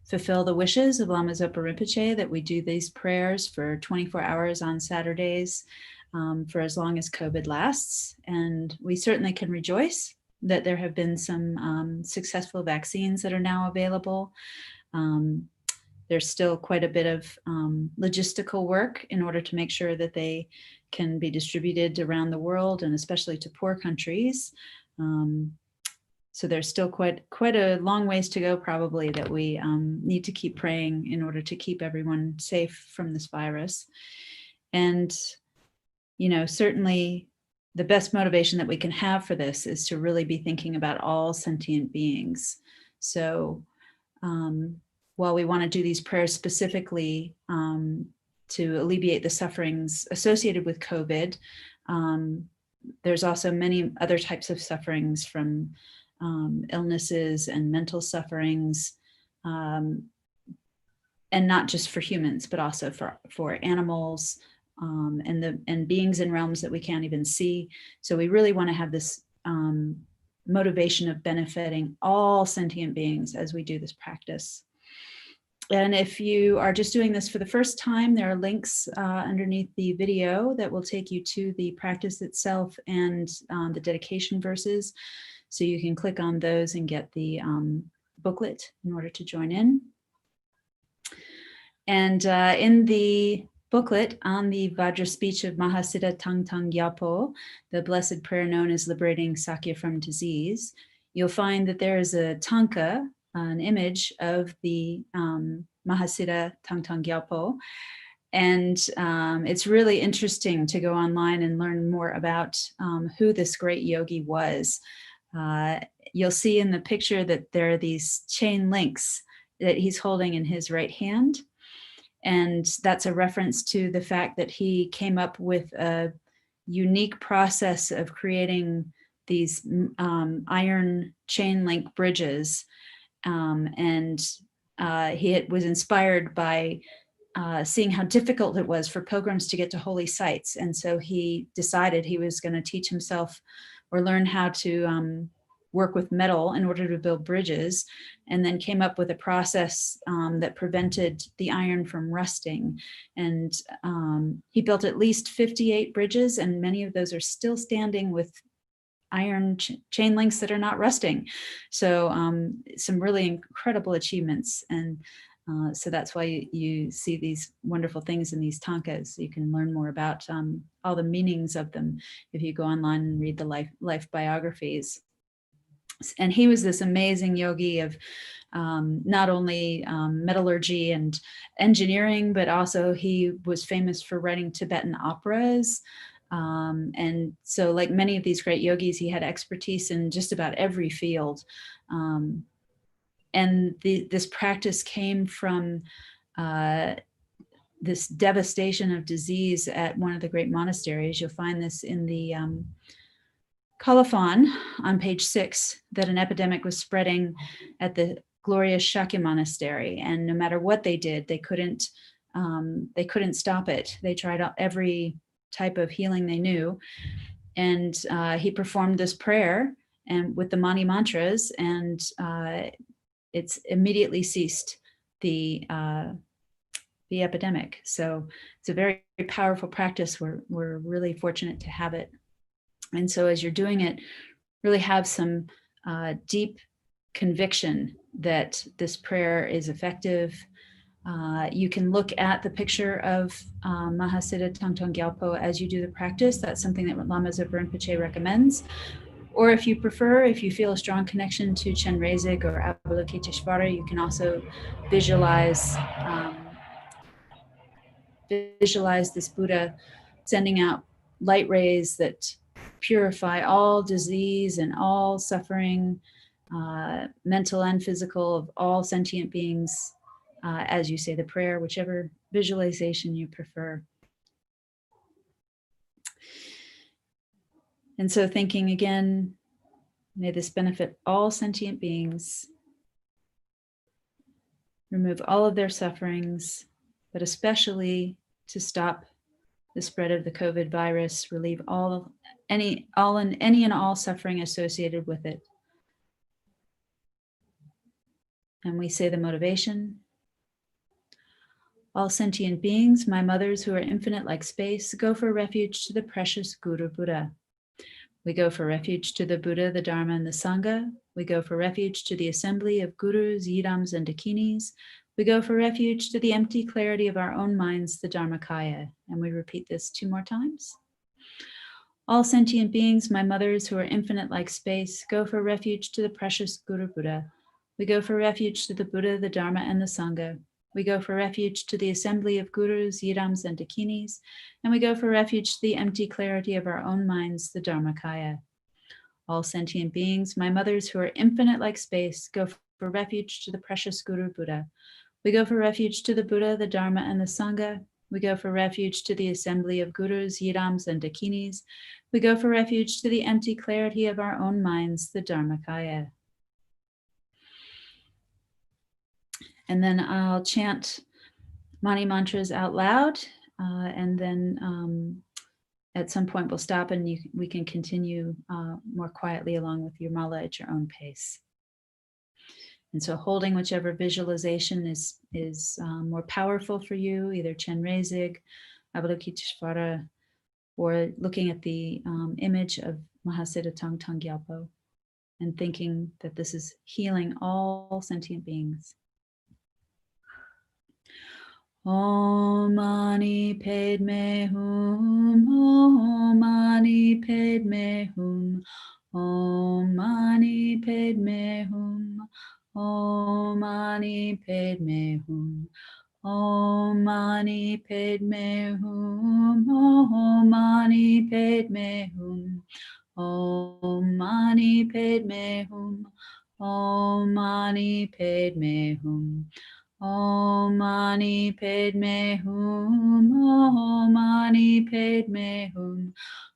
fulfill the wishes of Lama Zopa Rinpoche, that we do these prayers for 24 hours on Saturdays for as long as COVID lasts. And we certainly can rejoice that there have been some successful vaccines that are now available. There's still quite a bit of logistical work in order to make sure that they can be distributed around the world, and especially to poor countries. So there's still quite a long ways to go, probably, that we need to keep praying in order to keep everyone safe from this virus. And, you know, certainly the best motivation that we can have for this is to really be thinking about all sentient beings. So while we want to do these prayers specifically to alleviate the sufferings associated with COVID, there's also many other types of sufferings, from illnesses and mental sufferings, and not just for humans, but also for animals and beings in realms that we can't even see. So we really want to have this motivation of benefiting all sentient beings as we do this practice. And if you are just doing this for the first time, there are links underneath the video that will take you to the practice itself and the dedication verses. So you can click on those and get the booklet in order to join in. And in the booklet, on the Vajra speech of Mahasiddha Thangtong Gyalpo, the blessed prayer known as Liberating Sakya from Disease, you'll find that there is a tanka, an image of the Mahasiddha Thangtong Gyalpo. And it's really interesting to go online and learn more about who this great yogi was. You'll see in the picture that there are these chain links that he's holding in his right hand. And that's a reference to the fact that he came up with a unique process of creating these iron chain link bridges, and he was inspired by seeing how difficult it was for pilgrims to get to holy sites. And so he decided he was going to teach himself or learn how to work with metal in order to build bridges, and then came up with a process that prevented the iron from rusting. And he built at least 58 bridges, and many of those are still standing with iron chain links that are not rusting. So some really incredible achievements. And so that's why you see these wonderful things in these tankas. You can learn more about all the meanings of them if you go online and read the life biographies. And he was this amazing yogi of not only metallurgy and engineering, but also he was famous for writing Tibetan operas. And so, like many of these great yogis, he had expertise in just about every field. And this practice came from this devastation of disease at one of the great monasteries. You'll find this in the Colophon on page 6, that an epidemic was spreading at the glorious Shakya monastery, and no matter what they did, they couldn't stop it. They tried every type of healing they knew, and he performed this prayer and with the Mani mantras, and it's immediately ceased the epidemic. So it's a very, very powerful practice. We're really fortunate to have it. And so as you're doing it, really have some deep conviction that this prayer is effective. You can look at the picture of Mahasiddha Thangtong Gyalpo as you do the practice. That's something that Lama Zopa Rinpoche recommends. Or if you prefer, if you feel a strong connection to Chenrezig or Avalokiteshvara, you can also visualize this Buddha sending out light rays that purify all disease and all suffering, mental and physical, of all sentient beings, as you say the prayer, whichever visualization you prefer. And so thinking again, may this benefit all sentient beings, remove all of their sufferings, but especially to stop the spread of the COVID virus, relieve any and all suffering associated with it. And we say the motivation. All sentient beings, my mothers who are infinite like space, go for refuge to the precious Guru Buddha. We go for refuge to the Buddha, the Dharma, and the Sangha. We go for refuge to the assembly of gurus, yidams, and dakinis. We go for refuge to the empty clarity of our own minds, the Dharmakaya. And we repeat this 2 more times. All sentient beings, my mothers who are infinite like space, go for refuge to the precious Guru Buddha. We go for refuge to the Buddha, the Dharma, and the Sangha. We go for refuge to the assembly of gurus, yidams, and dakinis. And we go for refuge to the empty clarity of our own minds, the Dharmakaya. All sentient beings, my mothers who are infinite like space, go for refuge to the precious Guru Buddha. We go for refuge to the Buddha, the Dharma, and the Sangha. We go for refuge to the assembly of gurus, yidams, and dakinis. We go for refuge to the empty clarity of our own minds, the Dharmakaya. And then I'll chant Mani mantras out loud, and then at some point we'll stop and we can continue more quietly along with your mala at your own pace. And so holding whichever visualization is more powerful for you, either Chenrezig, Avalokiteshvara, or looking at the image of Mahasiddha Thangtong Gyalpo and thinking that this is healing all sentient beings. Om Mani Padme Hum, Om Mani Padme Hum, Om Mani Padme Hum, Om Mani Padme Hum, Om Mani Padme Hum, Om Mani Padme Hum, Om Mani Padme Hum, Om Mani Padme Hum. Om Mani Padme Hum, Om Mani Padme Hum,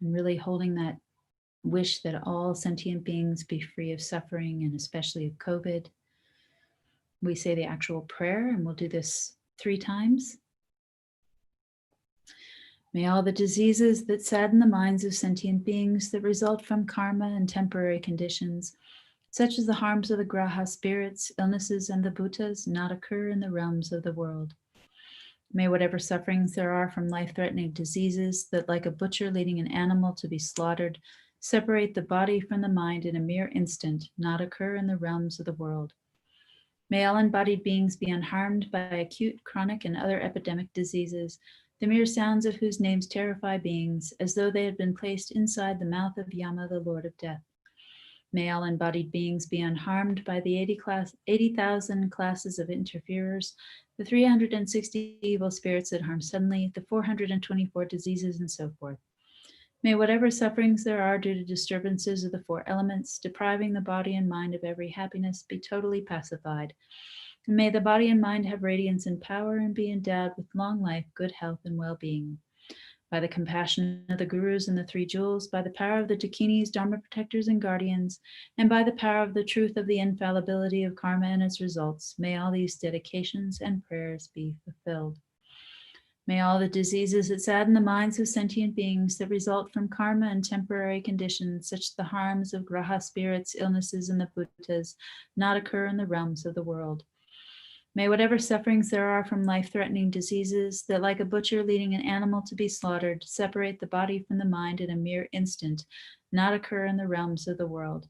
and really holding that wish that all sentient beings be free of suffering and especially of COVID. We say the actual prayer, and we'll do this 3 times. May all the diseases that sadden the minds of sentient beings that result from karma and temporary conditions, such as the harms of the graha spirits, illnesses, and the bhutas, not occur in the realms of the world. May whatever sufferings there are from life-threatening diseases that, like a butcher leading an animal to be slaughtered, separate the body from the mind in a mere instant, not occur in the realms of the world. May all embodied beings be unharmed by acute, chronic, and other epidemic diseases, the mere sounds of whose names terrify beings, as though they had been placed inside the mouth of Yama, the Lord of Death. May all embodied beings be unharmed by the 80,000 classes of interferers, the 360 evil spirits that harm suddenly, the 424 diseases, and so forth. May whatever sufferings there are due to disturbances of the 4 elements, depriving the body and mind of every happiness, be totally pacified. And may the body and mind have radiance and power and be endowed with long life, good health, and well-being. By the compassion of the gurus and the 3 jewels, by the power of the dakinis, dharma protectors, and guardians, and by the power of the truth of the infallibility of karma and its results, may all these dedications and prayers be fulfilled. May all the diseases that sadden the minds of sentient beings that result from karma and temporary conditions, such as the harms of graha spirits, illnesses, and the bhutas, not occur in the realms of the world. May whatever sufferings there are from life-threatening diseases that, like a butcher leading an animal to be slaughtered, separate the body from the mind in a mere instant, not occur in the realms of the world.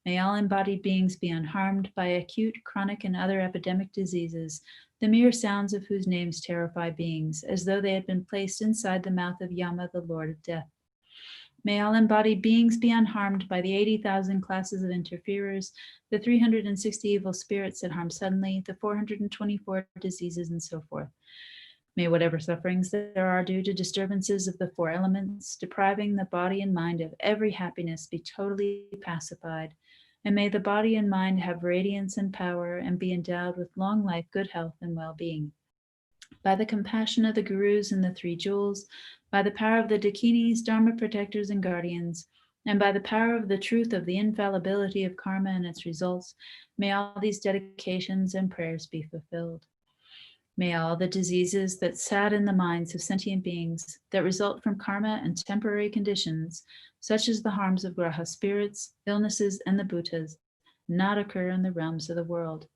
May all embodied beings be unharmed by acute, chronic, and other epidemic diseases, the mere sounds of whose names terrify beings, as though they had been placed inside the mouth of Yama, the Lord of Death. May all embodied beings be unharmed by the 80,000 classes of interferers, the 360 evil spirits that harm suddenly, the 424 diseases, and so forth. May whatever sufferings there are due to disturbances of the 4 elements, depriving the body and mind of every happiness, be totally pacified. And may the body and mind have radiance and power and be endowed with long life, good health, and well-being. By the compassion of the gurus and the 3 jewels, by the power of the dakinis, dharma protectors, and guardians, and by the power of the truth of the infallibility of karma and its results, may all these dedications and prayers be fulfilled. May all the diseases that sadden the minds of sentient beings that result from karma and temporary conditions, such as the harms of graha spirits, illnesses, and the bhutas, not occur in the realms of the world.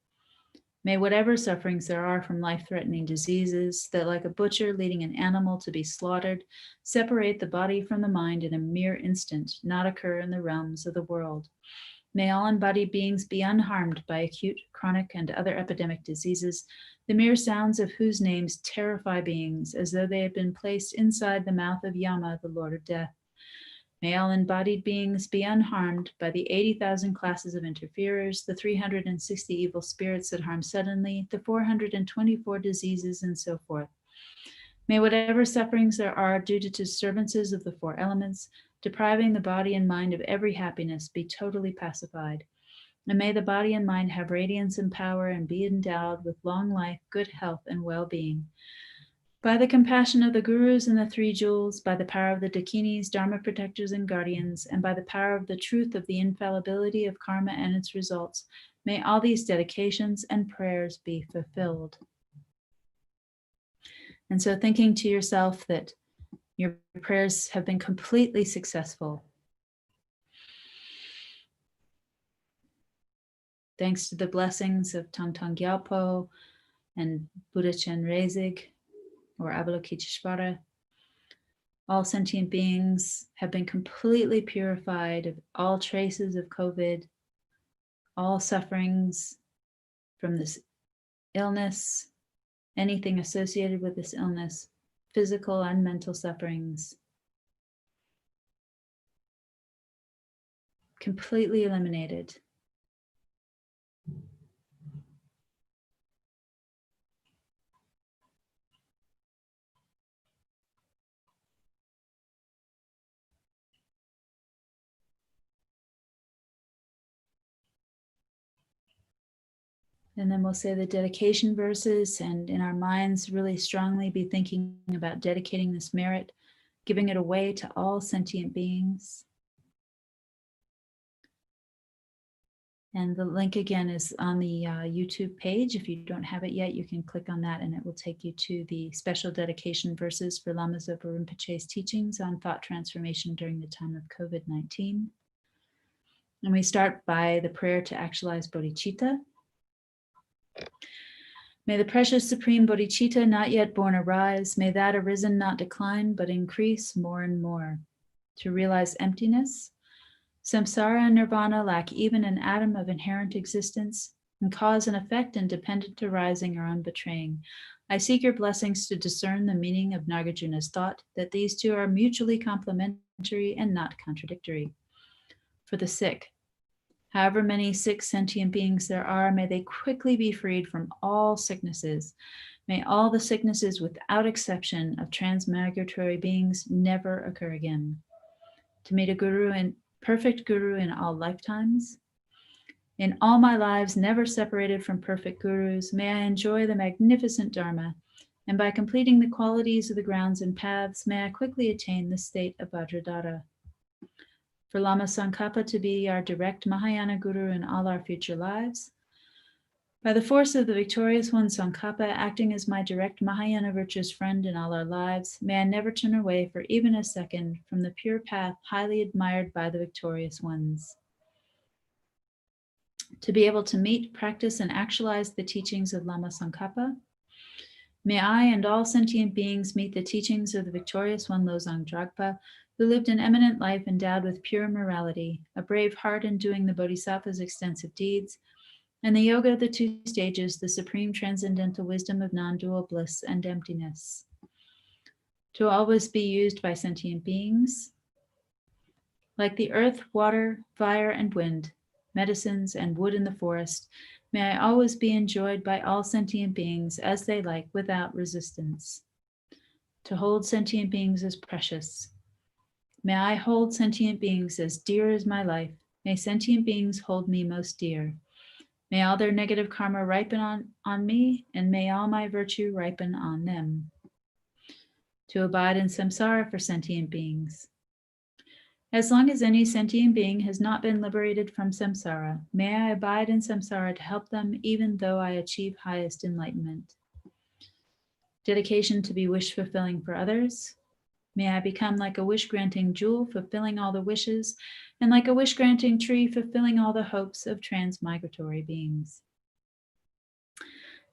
May whatever sufferings there are from life-threatening diseases that, like a butcher leading an animal to be slaughtered, separate the body from the mind in a mere instant, not occur in the realms of the world. May all embodied beings be unharmed by acute, chronic, and other epidemic diseases, the mere sounds of whose names terrify beings, as though they had been placed inside the mouth of Yama, the Lord of Death. May all embodied beings be unharmed by the 80,000 classes of interferers, the 360 evil spirits that harm suddenly, the 424 diseases, and so forth. May whatever sufferings there are due to disturbances of the 4 elements, depriving the body and mind of every happiness, be totally pacified. And may the body and mind have radiance and power and be endowed with long life, good health, and well-being. By the compassion of the gurus and the 3 jewels, by the power of the dakinis, dharma protectors, and guardians, and by the power of the truth of the infallibility of karma and its results, may all these dedications and prayers be fulfilled. And so thinking to yourself that your prayers have been completely successful. Thanks to the blessings of Thangtong Gyalpo and Buddha Chenrezig or Avalokiteshvara, all sentient beings have been completely purified of all traces of COVID, all sufferings from this illness, anything associated with this illness, physical and mental sufferings, completely eliminated. And then we'll say the dedication verses, and in our minds really strongly be thinking about dedicating this merit giving it away to all sentient beings. And the link again is on the YouTube page. If you don't have it yet, you can click on that and it will take you to the special dedication verses for Lama Zopa Rinpoche's teachings on thought transformation during the time of COVID-19. And we start by the prayer to actualize Bodhichitta. May the precious supreme Bodhichitta not yet born arise. May that arisen not decline, but increase more and more. To realize emptiness, samsara and nirvana lack even an atom of inherent existence, and cause and effect and dependent arising are unbetraying. I seek your blessings to discern the meaning of Nagarjuna's thought, that these two are mutually complementary and not contradictory. For the Sikh, however many Sikh sentient beings there are, may they quickly be freed from all sicknesses. May all the sicknesses without exception of transmigratory beings never occur again. To meet a guru and perfect guru in all lifetimes. In all my lives, never separated from perfect gurus, may I enjoy the magnificent Dharma, and by completing the qualities of the grounds and paths, may I quickly attain the state of Vajradhara. For Lama Tsongkhapa to be our direct Mahayana Guru in all our future lives. By the force of the victorious one Tsongkhapa acting as my direct Mahayana virtuous friend in all our lives, may I never turn away for even a second from the pure path highly admired by the victorious ones. To be able to meet, practice, and actualize the teachings of Lama Tsongkhapa, may I and all sentient beings meet the teachings of the victorious one Losang Dragpa, who lived an eminent life endowed with pure morality, a brave heart in doing the Bodhisattva's extensive deeds, and the yoga of the two stages, the supreme transcendental wisdom of non-dual bliss and emptiness. To always be used by sentient beings, like the earth, water, fire, and wind, medicines, and wood in the forest, may I always be enjoyed by all sentient beings as they like without resistance. To hold sentient beings as precious. May I hold sentient beings as dear as my life. May sentient beings hold me most dear. May all their negative karma ripen on me, and may all my virtue ripen on them. To abide in samsara for sentient beings. As long as any sentient being has not been liberated from samsara, may I abide in samsara to help them even though I achieve highest enlightenment. Dedication to be wish fulfilling for others. May I become like a wish-granting jewel, fulfilling all the wishes, and like a wish-granting tree, fulfilling all the hopes of transmigratory beings.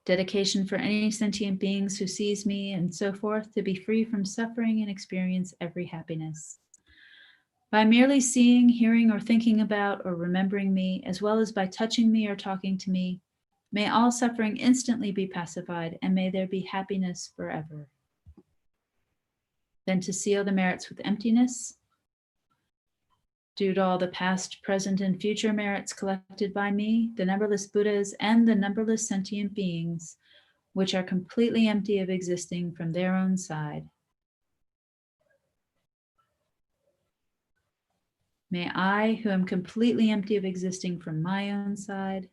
Dedication for any sentient beings who sees me and so forth, to be free from suffering and experience every happiness. By merely seeing, hearing, or thinking about or remembering me, as well as by touching me or talking to me, may all suffering instantly be pacified, and may there be happiness forever. Then to seal the merits with emptiness, due to all the past, present, and future merits collected by me, the numberless Buddhas, and the numberless sentient beings, which are completely empty of existing from their own side. May I, who am completely empty of existing from my own side,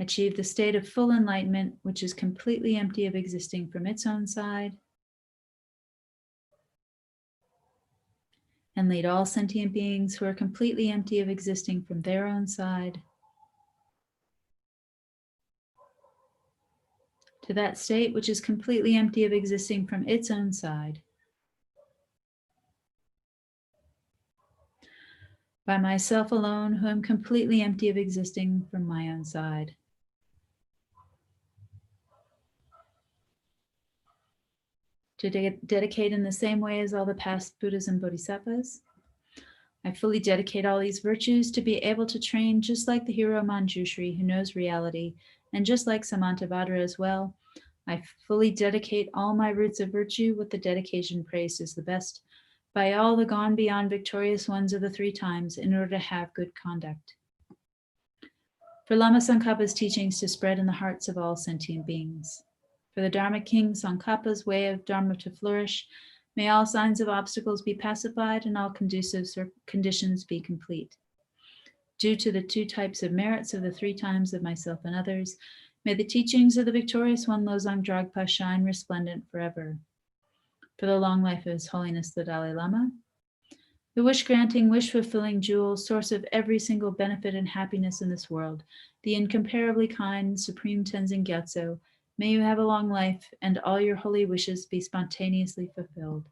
achieve the state of full enlightenment, which is completely empty of existing from its own side, and lead all sentient beings who are completely empty of existing from their own side to that state which is completely empty of existing from its own side. By myself alone, who am completely empty of existing from my own side. To dedicate in the same way as all the past Buddhas and Bodhisattvas. I fully dedicate all these virtues to be able to train just like the hero Manjushri who knows reality, and just like Samantabhadra as well. I fully dedicate all my roots of virtue with the dedication praised as the best by all the gone beyond victorious ones of the three times in order to have good conduct. For Lama Tsongkhapa's teachings to spread in the hearts of all sentient beings. For the Dharma King Tsongkhapa's way of Dharma to flourish, may all signs of obstacles be pacified and all conducive conditions be complete. Due to the two types of merits of the three times of myself and others, May the teachings of the victorious one Losang Dragpa shine resplendent forever. For the long life of His Holiness the Dalai Lama, the wish-granting, wish-fulfilling jewel, source of every single benefit and happiness in this world, the incomparably kind Supreme Tenzin Gyatso, may you have a long life and all your holy wishes be spontaneously fulfilled.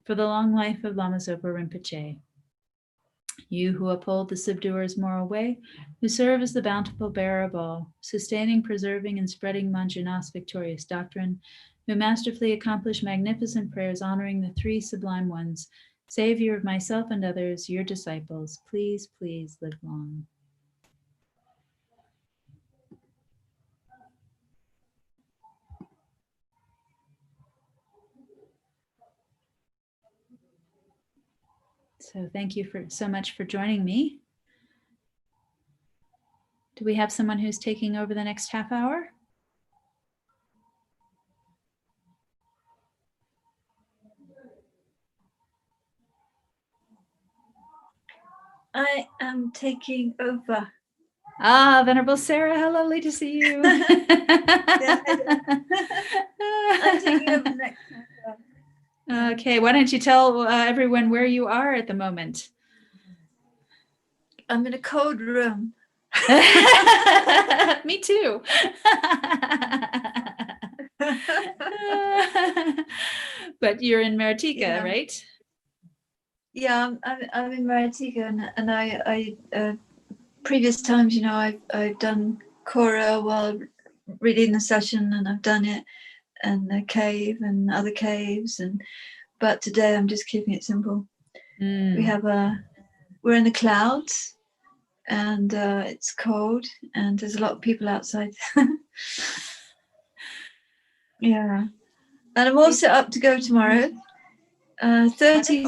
For the long life of Lama Zopa Rinpoche, you who uphold the subduer's moral way, who serve as the bountiful bearer of all, sustaining, preserving, and spreading Manjunath's victorious doctrine, who masterfully accomplish magnificent prayers honoring the three sublime ones, Savior of myself and others, your disciples, please, please live long. So thank you so much for joining me. Do we have someone who's taking over the next half hour? I am taking over. Ah, Venerable Sarah, how lovely to see you. I'm taking over the next half. Okay, why don't you tell everyone where you are at the moment? I'm in a cold room. Me too. But you're in Maritika, Yeah. right? Yeah, I'm in Maritika, and I previous times, you know, I've done Kora while reading the session, and I've done it in the cave and other caves, but today I'm just keeping it simple. We're in the clouds, and it's cold, and there's a lot of people outside. Yeah, and I'm all set up to go tomorrow. 30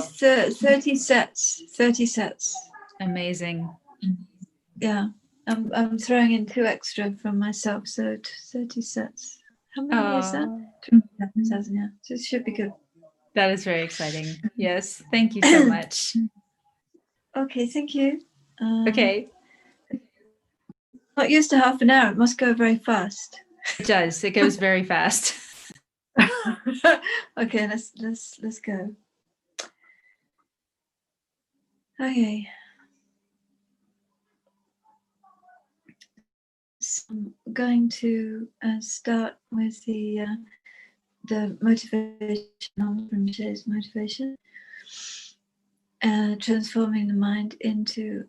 sets. Amazing. Yeah, I'm throwing in 2 extra from myself, so 30 sets. How many is that? 27,000, yeah. So it should be good. That is very exciting. Yes, thank you so much. Okay, thank you. Okay. Not used to half an hour. It must go very fast. It does. It goes very fast. Okay, let's go. Okay. So I'm going to start with the motivation, Rinpoche's motivation, transforming the mind into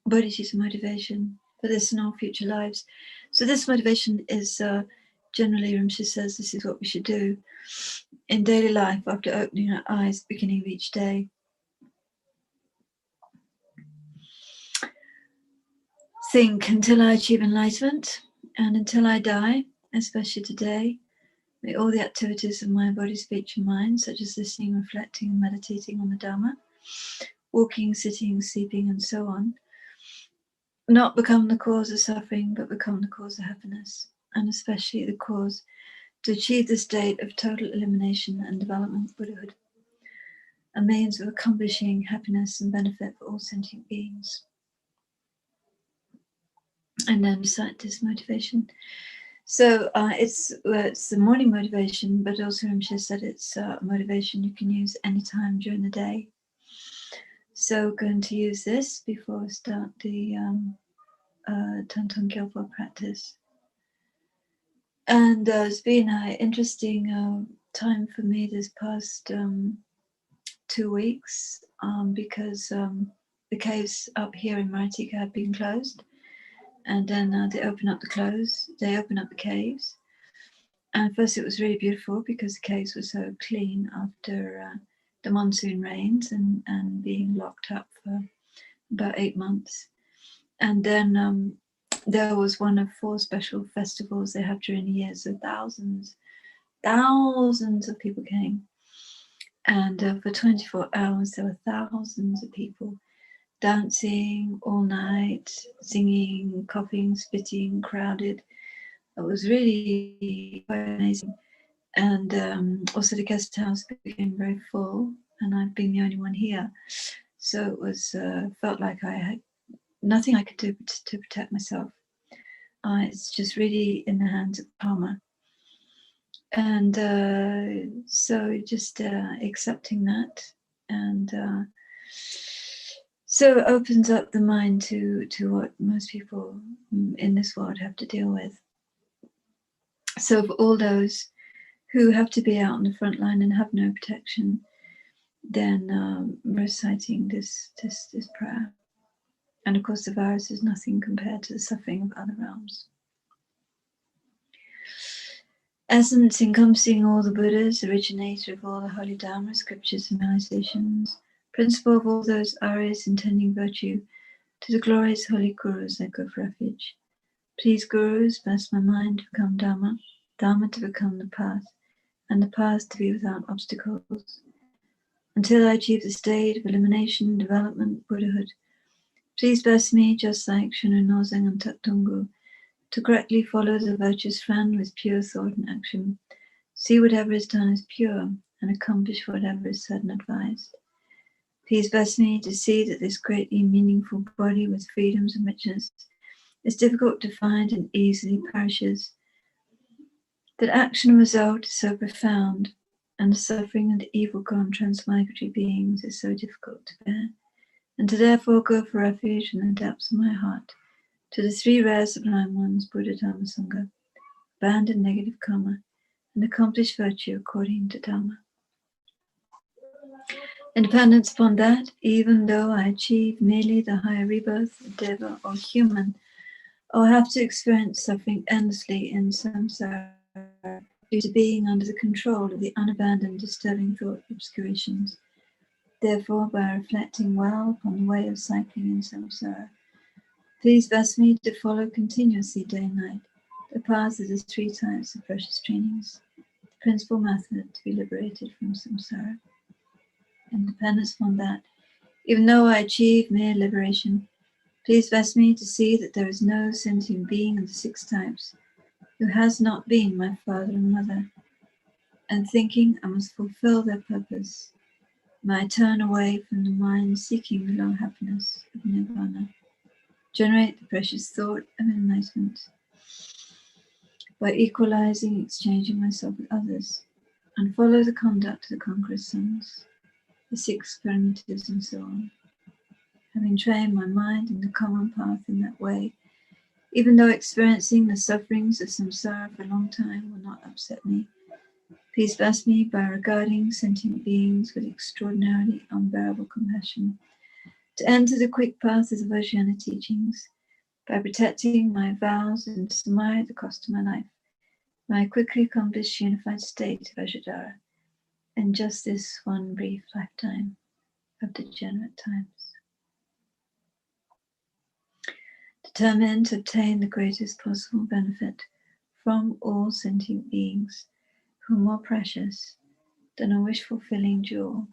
Bodhichitta motivation for this and all future lives. So this motivation is generally, Rinpoche says, this is what we should do in daily life after opening our eyes, beginning of each day. Think until I achieve enlightenment, and until I die, especially today, may all the activities of my body, speech, and mind, such as listening, reflecting, and meditating on the Dharma, walking, sitting, sleeping, and so on, not become the cause of suffering, but become the cause of happiness, and especially the cause to achieve the state of total elimination and development of Buddhahood, a means of accomplishing happiness and benefit for all sentient beings. And then recite this motivation. So it's the morning motivation, but also Rinpoche said it's a motivation you can use anytime during the day. So going to use this before I start the Thangtong Gyalpo practice. And it's been an interesting time for me this past 2 weeks because the caves up here in Maritika have been closed. And then they open up the caves. And first it was really beautiful because the caves were so clean after the monsoon rains and being locked up for about 8 months. And then there was one of 4 special festivals they have during the year. So thousands of people came. And for 24 hours, there were thousands of people dancing all night, singing, coughing, spitting, crowded. It was really quite amazing. And also the guest house became very full, and I've been the only one here. So it was felt like I nothing I could do to protect myself. It's just really in the hands of karma. And so just accepting that, and so it opens up the mind to what most people in this world have to deal with. So for all those who have to be out on the front line and have no protection, then reciting this prayer. And of course the virus is nothing compared to the suffering of other realms. Essence encompassing all the Buddhas, originator of all the holy Dharma, scriptures and realizations, principle of all those Aryas intending virtue, to the glorious holy Gurus I go for refuge. Please Gurus, bless my mind to become Dharma, Dharma to become the path, and the path to be without obstacles. Until I achieve the state of elimination, development, Buddhahood, please bless me just like Chenrezig and Thangtong Gyalpo, to correctly follow the virtuous friend with pure thought and action, see whatever is done is pure, and accomplish whatever is said and advised. Please bless me to see that this greatly meaningful body with freedoms and richness is difficult to find and easily perishes, that action and result is so profound, and the suffering and evil-gone transmigratory beings is so difficult to bear, and to therefore go for refuge in the depths of my heart, to the three rare sublime ones, Buddha, Dharma, Sangha, abandon negative karma, and accomplish virtue according to Dharma. In dependence upon that, even though I achieve merely the higher rebirth of Deva or human, I'll have to experience suffering endlessly in samsara due to being under the control of the unabandoned disturbing thought obscurations. Therefore, by reflecting well upon the way of cycling in samsara, please bless me to follow continuously day and night the path of the three types of precious trainings, the principal method to be liberated from samsara. In dependence upon that, even though I achieve mere liberation, please bless me to see that there is no sentient being of the six types who has not been my father and mother, and thinking I must fulfill their purpose, may I turn away from the mind seeking the low happiness of nirvana, generate the precious thought of enlightenment by equalizing, exchanging myself with others, and follow the conduct of the conqueror's sons, the six parameters and so on. Having trained my mind in the common path in that way, even though experiencing the sufferings of samsara for a long time will not upset me, please bless me by regarding sentient beings with extraordinarily unbearable compassion, to enter the quick path of the Vajrayana teachings, by protecting my vows and samaya at the cost of my life, may I quickly accomplish the unified state of Vajradhara in just this one brief lifetime of degenerate times. Determined to obtain the greatest possible benefit from all sentient beings who are more precious than a wish-fulfilling jewel,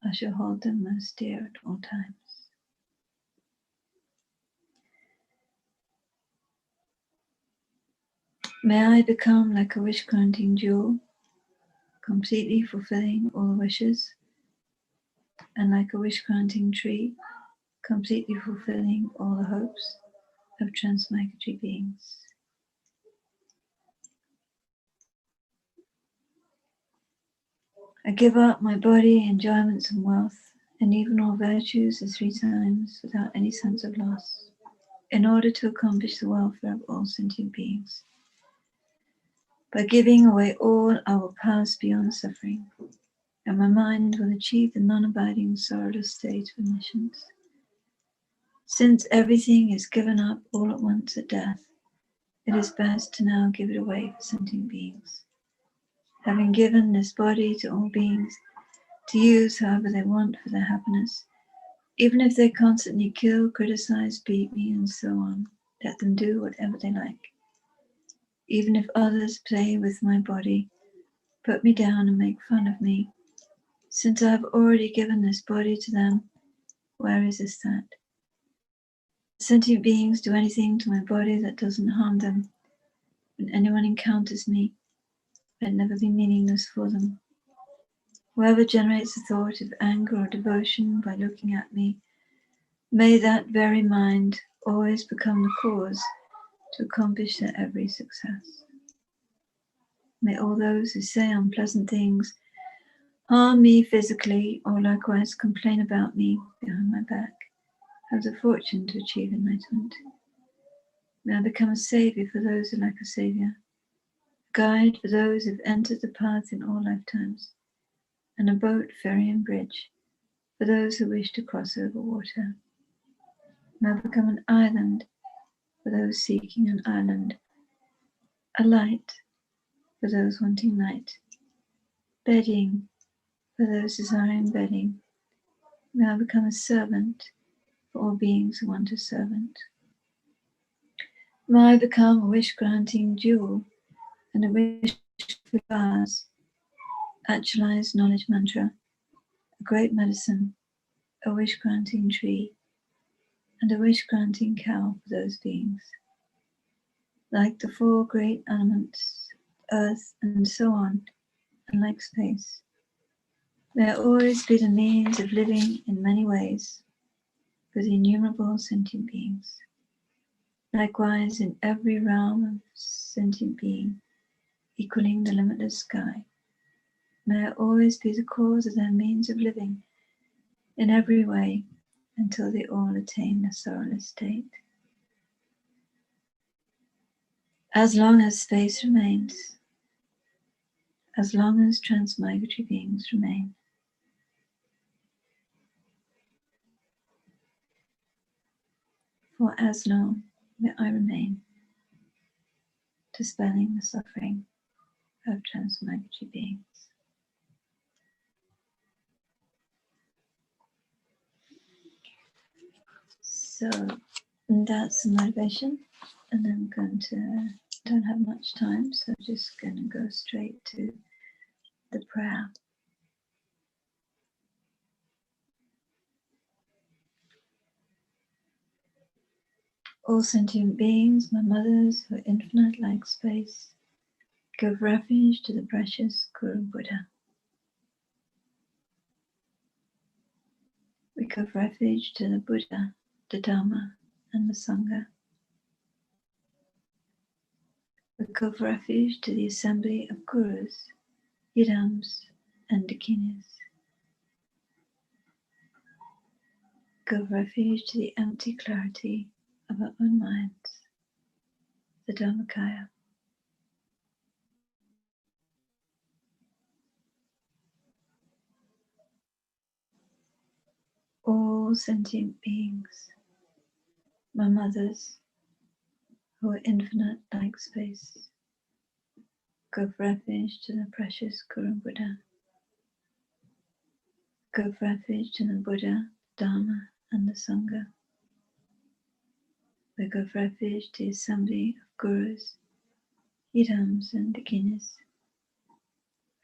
I shall hold them most dear at all times. May I become like a wish-granting jewel, completely fulfilling all the wishes, and like a wish-granting tree, completely fulfilling all the hopes of transmigratory beings. I give up my body, enjoyments and wealth, and even all virtues as 3 times without any sense of loss, in order to accomplish the welfare of all sentient beings. By giving away all, I will pass beyond suffering, and my mind will achieve the non-abiding sorrowless state of omniscience. Since everything is given up all at once at death, it is best to now give it away for sentient beings. Having given this body to all beings to use however they want for their happiness, even if they constantly kill, criticize, beat me, and so on, let them do whatever they like. Even if others play with my body, put me down and make fun of me, since I have already given this body to them, where is this that? Sentient beings do anything to my body that doesn't harm them. When anyone encounters me, let it never be meaningless for them. Whoever generates a thought of anger or devotion by looking at me, may that very mind always become the cause to accomplish their every success. May all those who say unpleasant things, harm me physically, or likewise complain about me behind my back, have the fortune to achieve enlightenment. May I become a savior for those who lack a savior, a guide for those who have entered the path in all lifetimes, and a boat, ferry, and bridge for those who wish to cross over water. May I become an island for those seeking an island, a light for those wanting light, bedding for those desiring bedding. May I become a servant for all beings who want a servant. May I become a wish-granting jewel and a wish-fulfilling vase, actualized knowledge mantra, a great medicine, a wish-granting tree, and a wish-granting cow for those beings. Like the four great elements, earth, and so on, and like space, may I always be the means of living in many ways for the innumerable sentient beings. Likewise, in every realm of sentient being, equaling the limitless sky, may I always be the cause of their means of living in every way until they all attain the sorrowless state. As long as space remains, as long as transmigratory beings remain, for as long may I remain, dispelling the suffering of transmigratory beings. So that's the motivation, and I'm going to, don't have much time, so just going to go straight to the prayer. All sentient beings, my mothers who are infinite like space, give refuge to the precious Guru Buddha. We give refuge to the Buddha, the Dharma, and the Sangha. We give refuge to the assembly of Gurus, Yidams, and Dakinis. Give refuge to the empty clarity of our own minds, the Dharmakaya. All sentient beings, my mothers who are infinite like space, give refuge to the precious Guru Buddha. Give refuge to the Buddha, Dharma, and the Sangha. We give refuge to the assembly of Gurus, Yidams, and Dakinis.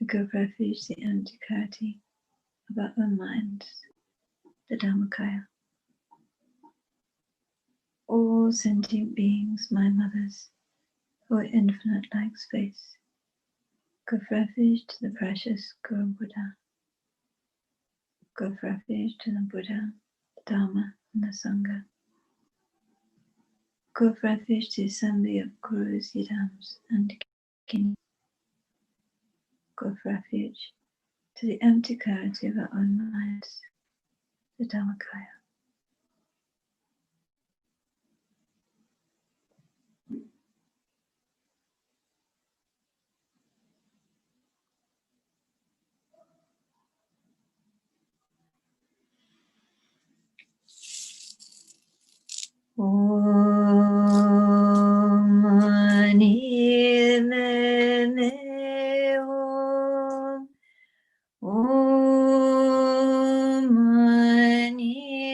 We give refuge to the empty clarity of our own minds, the Dharmakaya. All sentient beings, my mothers, who are infinite like space, give refuge to the precious Guru Buddha. Give refuge to the Buddha, the Dharma, and the Sangha. Give refuge to the assembly of Gurus, Yidams, and Dakinis. Give refuge to the empty clarity of our own minds, the Dharmakaya. Om Mani Padme Hum. Om Mani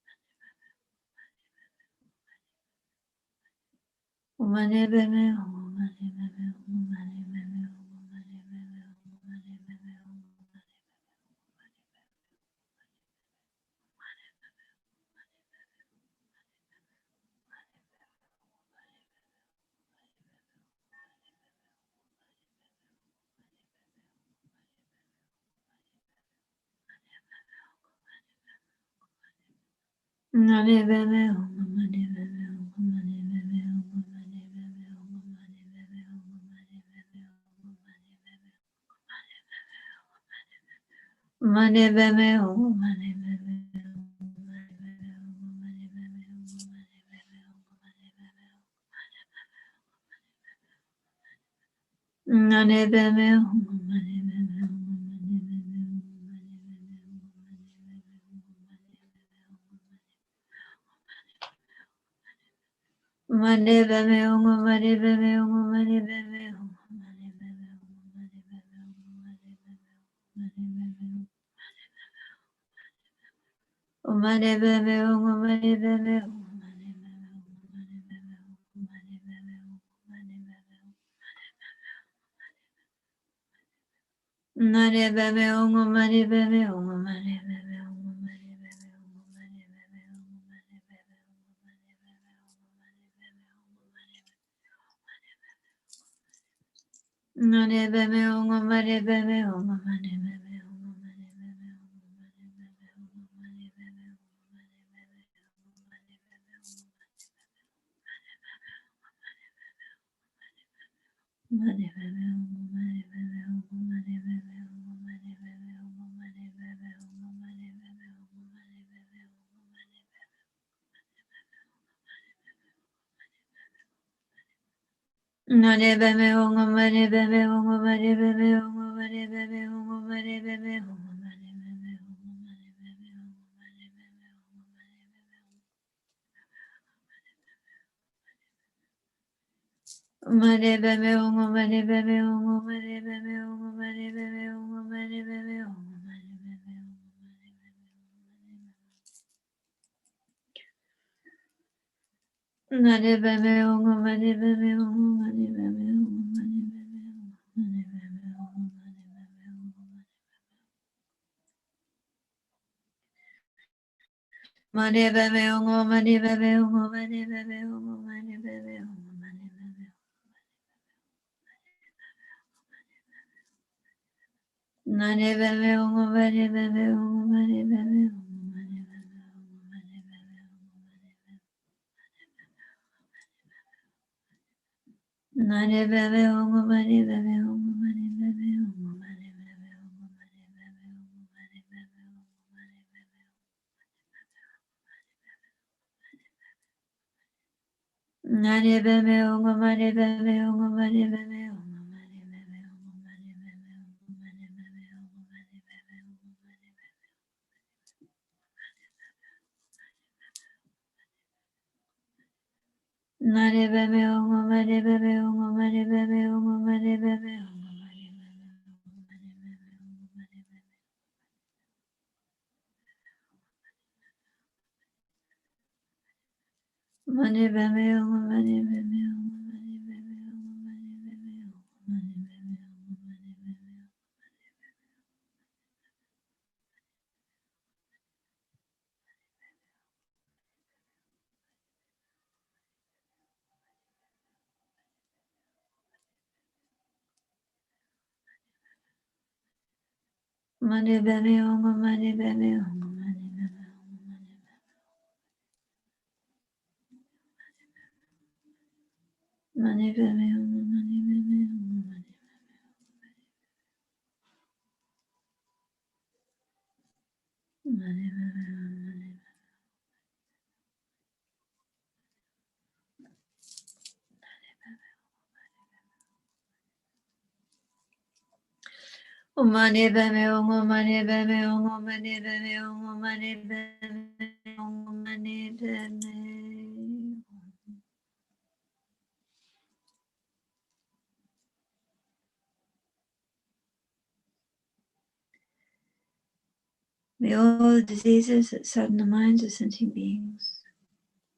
May all the diseases that sadden the minds of sentient beings,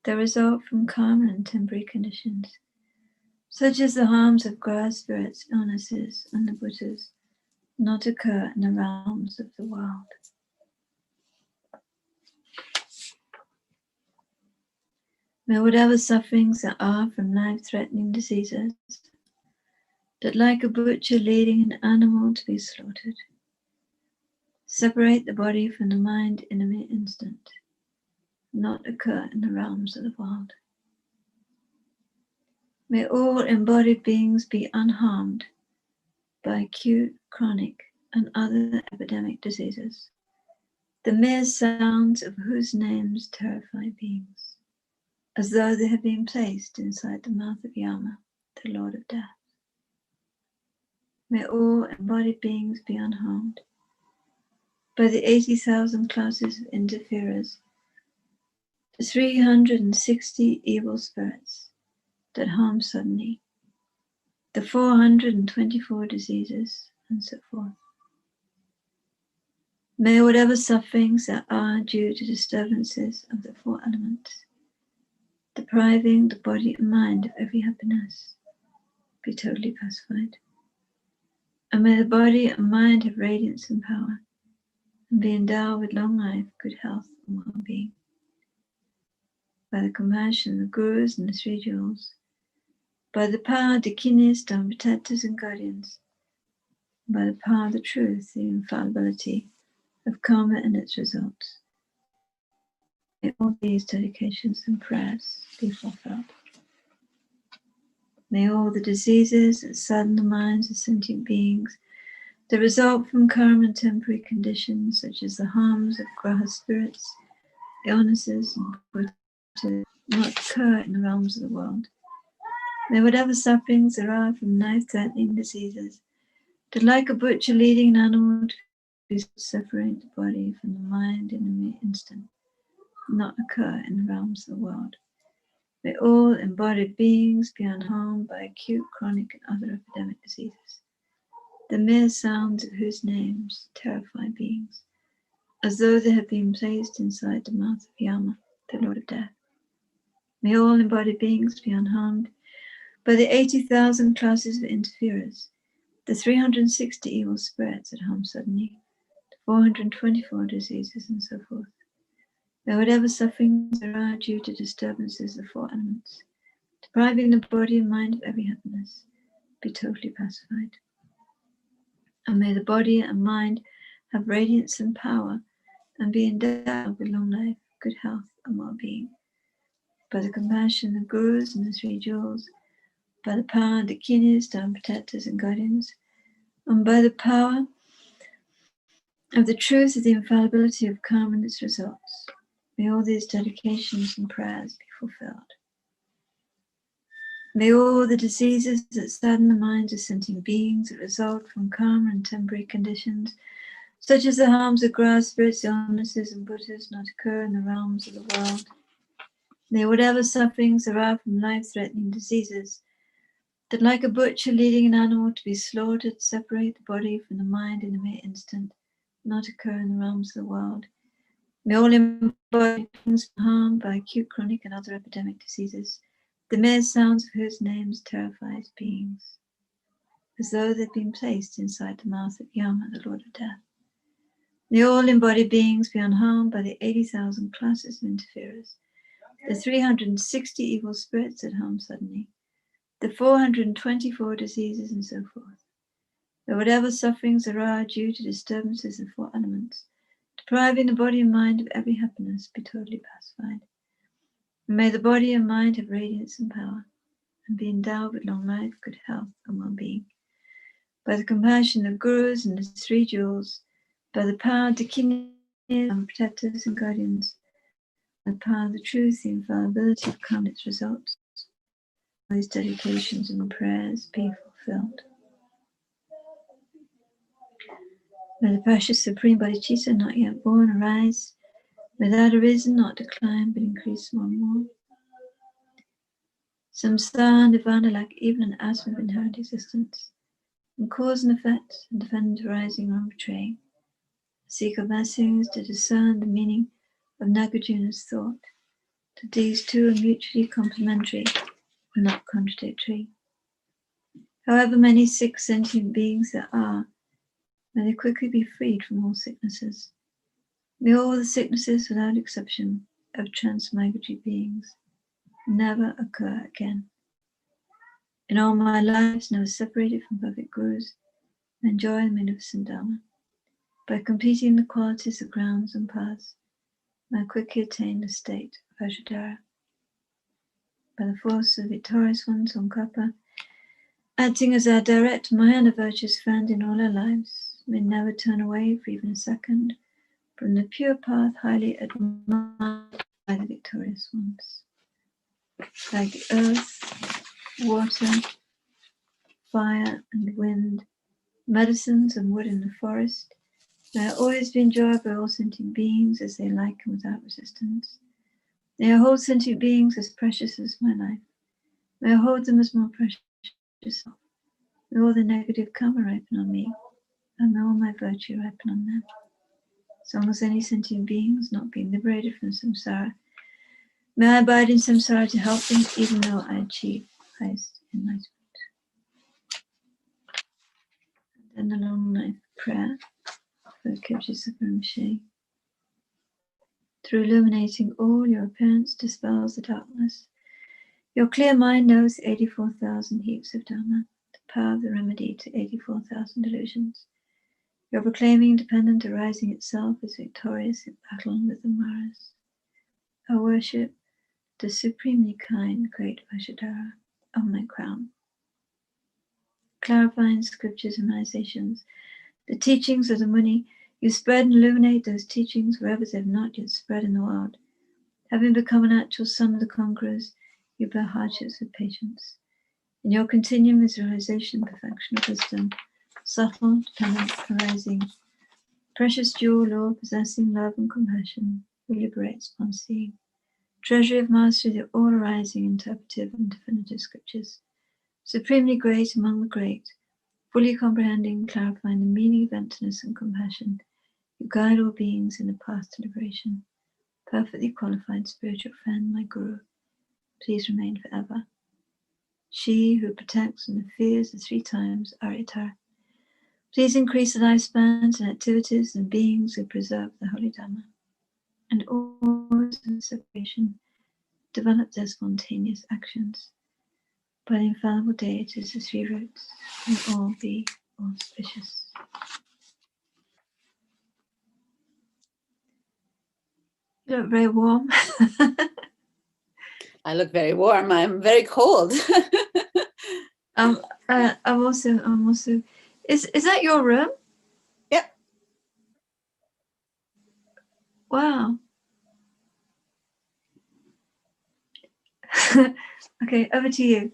that result from karma and temporary conditions, such as the harms of grass spirits, illnesses, and the Buddhas, not occur in the realms of the world. May whatever sufferings there are from life-threatening diseases, that like a butcher leading an animal to be slaughtered, separate the body from the mind in a mere instant, not occur in the realms of the world. May all embodied beings be unharmed by acute, chronic, and other epidemic diseases, the mere sounds of whose names terrify beings, as though they had been placed inside the mouth of Yama, the Lord of Death. May all embodied beings be unharmed by the 80,000 classes of interferers, the 360 evil spirits that harm suddenly, the 424 diseases, and so forth. May whatever sufferings there are due to disturbances of the four elements, depriving the body and mind of every happiness, be totally pacified. And may the body and mind have radiance and power, and be endowed with long life, good health, and well-being. By the compassion of the gurus and the three jewels, by the power of the Kinis, Dharma protectors and guardians, by the power of the truth, the infallibility of karma and its results, may all these dedications and prayers be fulfilled. May all the diseases that sadden the minds of sentient beings, that result from karma and temporary conditions, such as the harms of graha spirits, illnesses, and Buddha, not occur in the realms of the world. May whatever sufferings there are from life-threatening diseases, that like a butcher leading an animal to separate the body from the mind in a mere instant, not occur in the realms of the world. May all embodied beings be unharmed by acute, chronic, and other epidemic diseases, the mere sounds of whose names terrify beings, as though they had been placed inside the mouth of Yama, the Lord of Death. May all embodied beings be unharmed by the 80,000 classes of interferers, the 360 evil spirits that harm suddenly, the 424 diseases, and so forth. May whatever sufferings there are due to disturbances of the four elements, depriving the body and mind of every happiness, be totally pacified. And may the body and mind have radiance and power, and be endowed with long life, good health, and well-being. By the compassion of gurus and the three jewels, by the power of the kinis, down protectors and guardians, and by the power of the truth of the infallibility of karma and its results, may all these dedications and prayers be fulfilled. May all the diseases that sadden the minds of sentient beings that result from karma and temporary conditions, such as the harms of grass, spirits, illnesses, and Buddhas, not occur in the realms of the world. May whatever sufferings there are from life-threatening diseases, that like a butcher leading an animal to be slaughtered, separate the body from the mind in a mere instant, not occur in the realms of the world. May all embodied beings be harmed by acute, chronic, and other epidemic diseases, the mere sounds of whose names terrifies beings, as though they'd been placed inside the mouth of Yama, the Lord of Death. May all embodied beings be unharmed by the 80,000 classes of interferers, the 360 evil spirits that harm suddenly, the 424 diseases, and so forth. That whatever sufferings there are due to disturbances of four elements, depriving the body and mind of every happiness, be totally pacified. And may the body and mind have radiance and power, and be endowed with long life, good health, and well-being. By the compassion of gurus and the three jewels, by the power of the kinis and protectors and guardians, by the power of the truth, the infallibility of karma and its results, these dedications and prayers be fulfilled. May the precious Supreme Bodhichitta, not yet born, arise. May that arisen not decline, but increase more and more. Samsara and Nirvana lack even an atom of inherent existence, and cause and effect, and defend arising or betraying. Seek of blessings to discern the meaning of Nagarjuna's thought, that these two are mutually complementary and not contradictory. However many sick sentient beings there are, may they quickly be freed from all sicknesses. May all the sicknesses, without exception, of transmigratory beings never occur again. In all my lives, never separated from perfect gurus, I enjoy the magnificent Dharma. By completing the qualities of grounds and paths, I quickly attain the state of Ajudara. By the force of victorious ones on Kappa, acting as our direct Mahayana virtuous friend in all our lives, may never turn away for even a second from the pure path highly admired by the victorious ones. Like the earth, water, fire, and wind, medicines and wood in the forest, may I always be enjoyed by all sentient beings as they like and without resistance. May I hold sentient beings as precious as my life. May I hold them as more precious. May all the negative karma ripen on me, and may all my virtue ripen on them. As long as any sentient being has not been liberated from samsara, may I abide in samsara to help them, even though I achieve highest enlightenment. And then the long life prayer for Kyabje Lama Zopa Rinpoche. Through illuminating all, your appearance dispels the darkness. Your clear mind knows 84,000 heaps of Dharma, the power of the remedy to 84,000 delusions. Your proclaiming dependent arising itself is victorious in battle with the Maras. I worship the supremely kind, great Vajradhara on my crown. Clarifying scriptures and realizations, the teachings of the Muni, you spread and illuminate those teachings wherever they have not yet spread in the world. Having become an actual son of the conquerors, you bear hardships with patience. In your continued visualization, perfection of wisdom, subtle, dependent, arising, precious jewel, Lord, possessing love and compassion, who liberates upon seeing. Treasury of mastery, the all arising, interpretive and definitive scriptures, supremely great among the great, fully comprehending, clarifying the meaning of emptiness and compassion, you guide all beings in the path to liberation. Perfectly qualified spiritual friend, my Guru, please remain forever. She who protects and fears the 3 times Aritar, please increase the lifespans and activities and beings who preserve the Holy Dhamma, and always in separation develop their spontaneous actions. By the infallible deities, the 3 roots may all be auspicious. You look very warm. I look very warm. I'm very cold. I'm also. Is that your room? Yep. Wow. Okay, over to you.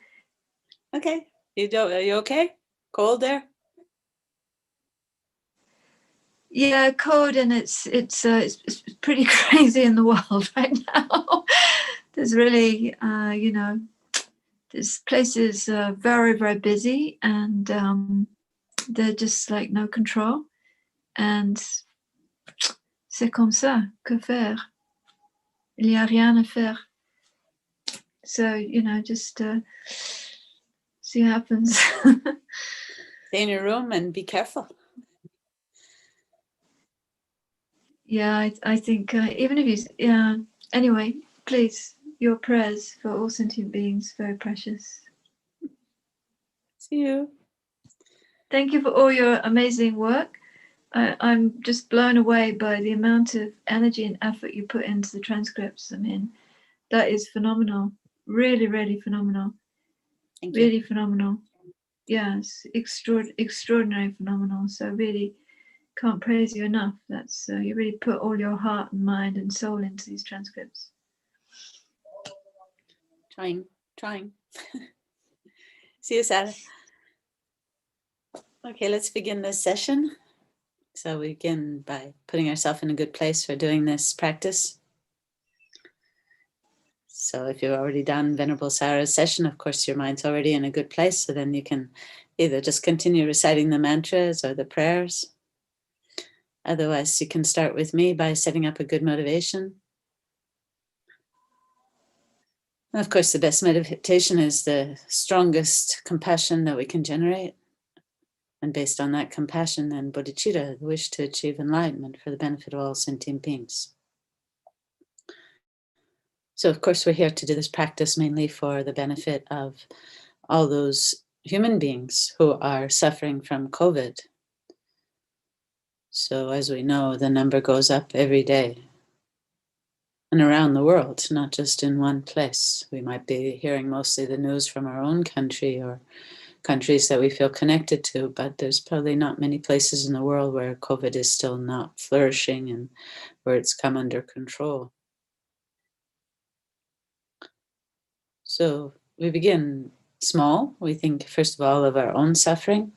Okay. Are you okay? Cold there? Yeah, cold, and it's pretty crazy in the world right now. There's really, this place is very, very busy, and they're just like no control. And c'est comme ça, que faire? Il n'y a rien à faire. So, just see what happens. Stay in your room and be careful. Yeah, I think even if you, anyway, please, your prayers for all sentient beings, very precious. See you. Thank you for all your amazing work. I'm just blown away by the amount of energy and effort you put into the transcripts. I mean, that is phenomenal. Really, really phenomenal. Thank you. Really phenomenal. Yes, extraordinary phenomenal. So really can't praise you enough. That's you really put all your heart and mind and soul into these transcripts. Trying. See you, Sarah. Okay, let's begin this session. So we begin by putting ourselves in a good place for doing this practice. So if you've already done Venerable Sarah's session, of course, your mind's already in a good place. So then you can either just continue reciting the mantras or the prayers. Otherwise, you can start with me by setting up a good motivation. And of course, the best meditation is the strongest compassion that we can generate. And based on that compassion, then Bodhichitta, the wish to achieve enlightenment for the benefit of all sentient beings. So, of course, we're here to do this practice mainly for the benefit of all those human beings who are suffering from COVID. So, as we know, the number goes up every day and around the world, not just in one place. We might be hearing mostly the news from our own country or countries that we feel connected to, but there's probably not many places in the world where COVID is still not flourishing and where it's come under control. So we begin small. We think, first of all, of our own suffering,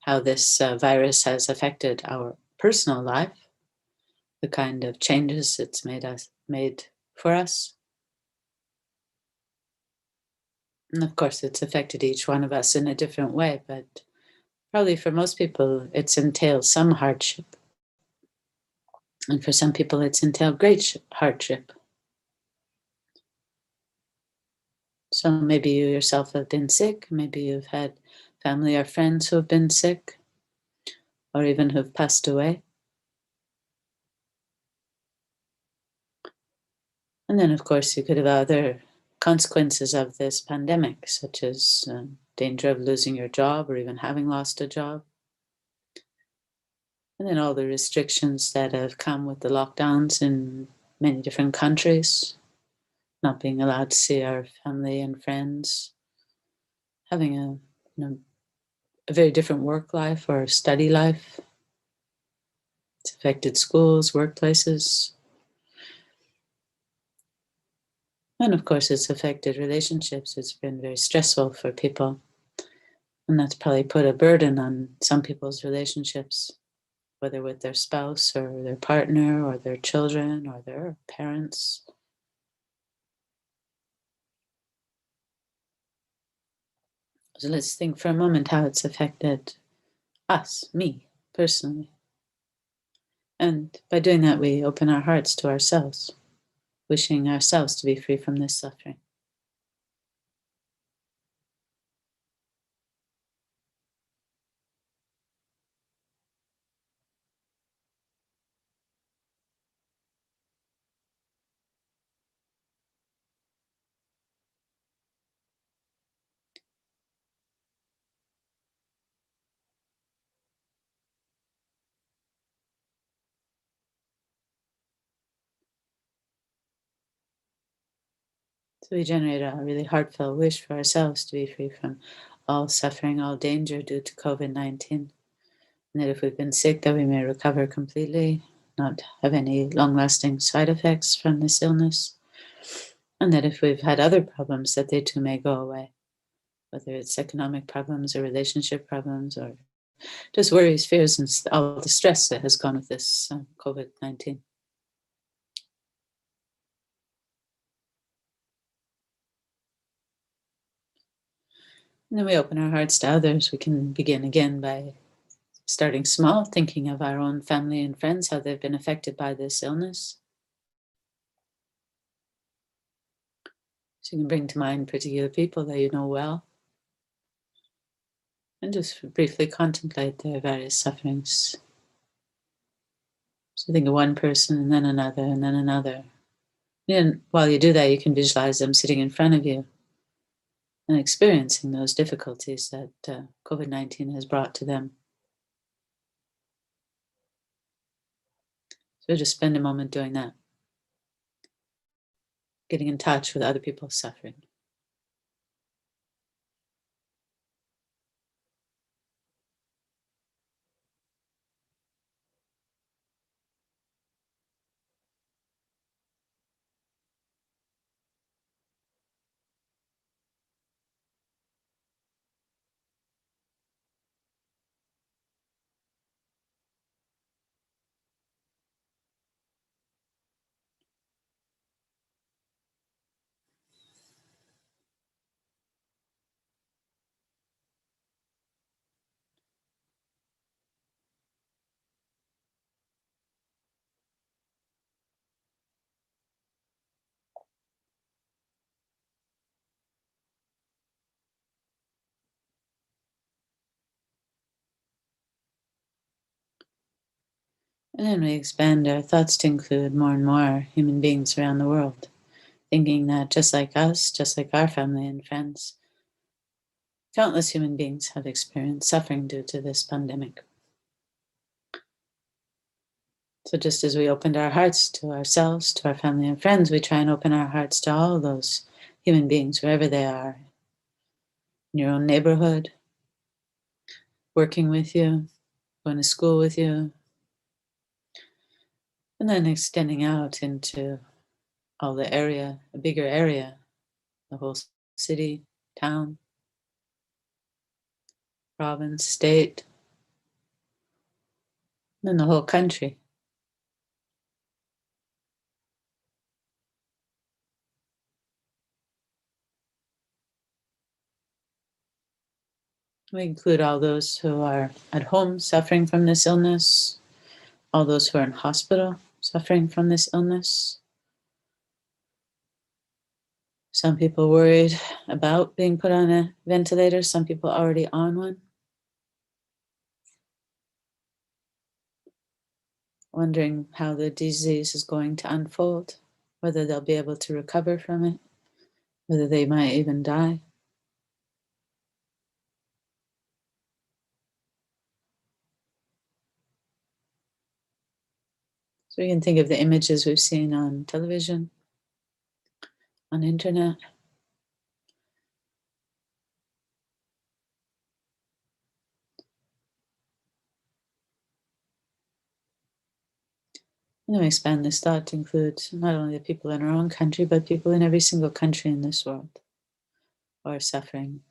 how this virus has affected our personal life, the kind of changes it's made for us. And of course, it's affected each one of us in a different way, but probably for most people, it's entailed some hardship. And for some people, it's entailed great hardship. So maybe you yourself have been sick, maybe you've had family or friends who have been sick, or even who've passed away. And then, of course, you could have other consequences of this pandemic, such as danger of losing your job or even having lost a job. And then all the restrictions that have come with the lockdowns in many different countries, not being allowed to see our family and friends, having a very different work life or study life. It's affected schools, workplaces. And of course, it's affected relationships. It's been very stressful for people. And that's probably put a burden on some people's relationships, whether with their spouse or their partner or their children or their parents. So let's think for a moment how it's affected us, me, personally. And by doing that, we open our hearts to ourselves, wishing ourselves to be free from this suffering. So we generate a really heartfelt wish for ourselves to be free from all suffering, all danger due to COVID-19. And that if we've been sick, that we may recover completely, not have any long-lasting side effects from this illness. And that if we've had other problems, that they too may go away, whether it's economic problems or relationship problems or just worries, fears, and all the stress that has gone with this COVID-19. And then we open our hearts to others. We can begin again by starting small, thinking of our own family and friends, how they've been affected by this illness. So you can bring to mind particular people that you know well and just briefly contemplate their various sufferings. So think of one person and then another and then another. And while you do that, you can visualize them sitting in front of you and experiencing those difficulties that COVID-19 has brought to them. So just spend a moment doing that, getting in touch with other people's suffering. And then we expand our thoughts to include more and more human beings around the world, thinking that just like us, just like our family and friends, countless human beings have experienced suffering due to this pandemic. So just as we opened our hearts to ourselves, to our family and friends, we try and open our hearts to all those human beings, wherever they are, in your own neighborhood, working with you, going to school with you, and then extending out into all the area, a bigger area, the whole city, town, province, state, and then the whole country. We include all those who are at home suffering from this illness, all those who are in hospital suffering from this illness. Some people worried about being put on a ventilator, some people already on one. Wondering how the disease is going to unfold, whether they'll be able to recover from it, whether they might even die. So we can think of the images we've seen on television, on internet. And then we expand this thought to include not only the people in our own country, but people in every single country in this world who are suffering,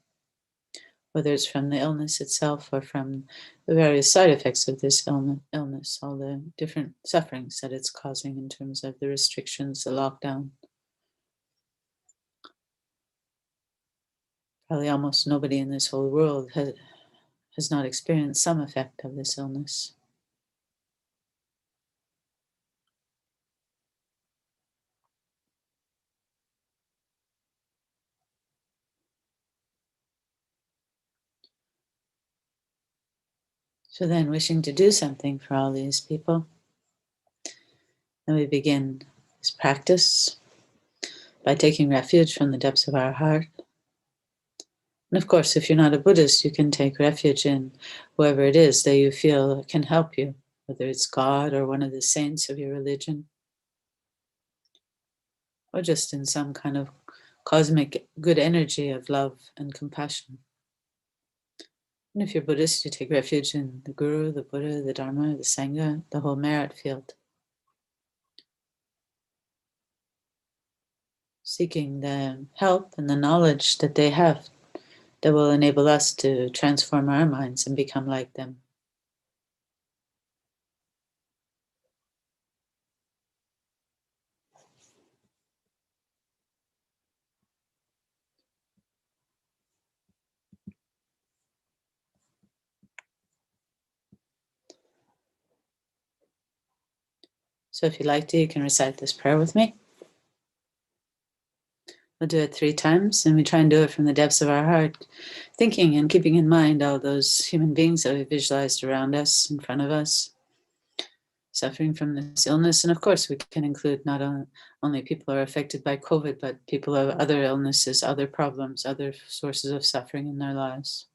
whether it's from the illness itself or from the various side effects of this illness, all the different sufferings that it's causing in terms of the restrictions, the lockdown. Probably almost nobody in this whole world has not experienced some effect of this illness. So then, wishing to do something for all these people, then we begin this practice by taking refuge from the depths of our heart. And of course, if you're not a Buddhist, you can take refuge in whoever it is that you feel can help you, whether it's God or one of the saints of your religion, or just in some kind of cosmic good energy of love and compassion. And if you're Buddhist, you take refuge in the Guru, the Buddha, the Dharma, the Sangha, the whole merit field, seeking the help and the knowledge that they have that will enable us to transform our minds and become like them. So if you'd like to, you can recite this prayer with me. We'll do it 3 times, and we try and do it from the depths of our heart, thinking and keeping in mind all those human beings that we visualized around us, in front of us, suffering from this illness. And of course, we can include not only people who are affected by COVID, but people who have other illnesses, other problems, other sources of suffering in their lives.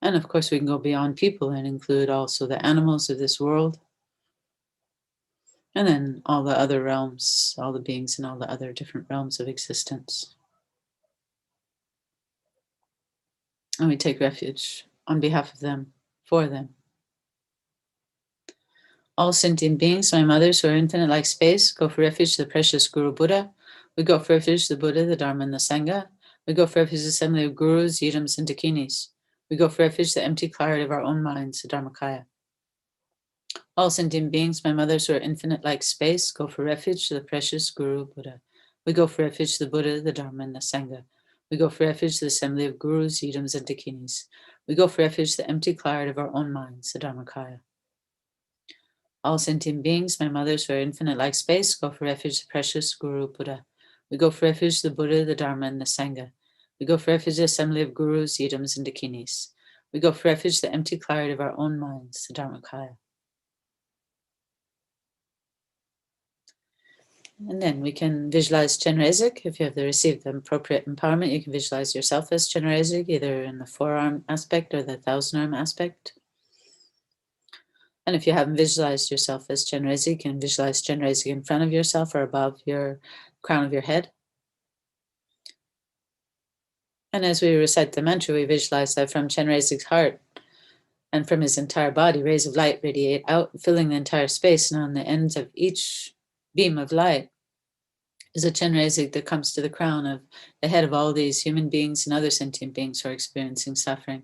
And of course, we can go beyond people and include also the animals of this world, and then all the other realms, all the beings in all the other different realms of existence. And we take refuge on behalf of them, for them. All sentient beings, my mothers who are infinite like space, go for refuge to the precious Guru Buddha. We go for refuge to the Buddha, the Dharma, and the Sangha. We go for refuge to the assembly of Gurus, Yidams, and Dakinis. We go for refuge to the empty clarity of our own minds, the Dharmakaya. All sentient beings, my mothers who are infinite like space, go for refuge to the precious Guru Buddha. We go for refuge to the Buddha, the Dharma, and the Sangha. We go for refuge to the assembly of Gurus, Yidams, and Dakinis. We go for refuge to the empty clarity of our own minds, the Dharmakaya. All sentient beings, my mothers who are infinite like space, go for refuge to the precious Guru Buddha. We go for refuge to the Buddha, the Dharma, and the Sangha. We go for refuge to the assembly of Gurus, Yidams, and Dakinis. We go for refuge to the empty clarity of our own minds, the Dharmakaya. And then we can visualize Chenrezig. If you have received the appropriate empowerment, you can visualize yourself as Chenrezig, either in the 4-arm aspect or the 1,000-arm aspect. And if you haven't visualized yourself as Chenrezig, you can visualize Chenrezig in front of yourself or above your crown of your head. And as we recite the mantra, we visualize that from Chenrezig's heart and from his entire body, rays of light radiate out, filling the entire space. And on the ends of each beam of light is a Chenrezig that comes to the crown of the head of all these human beings and other sentient beings who are experiencing suffering.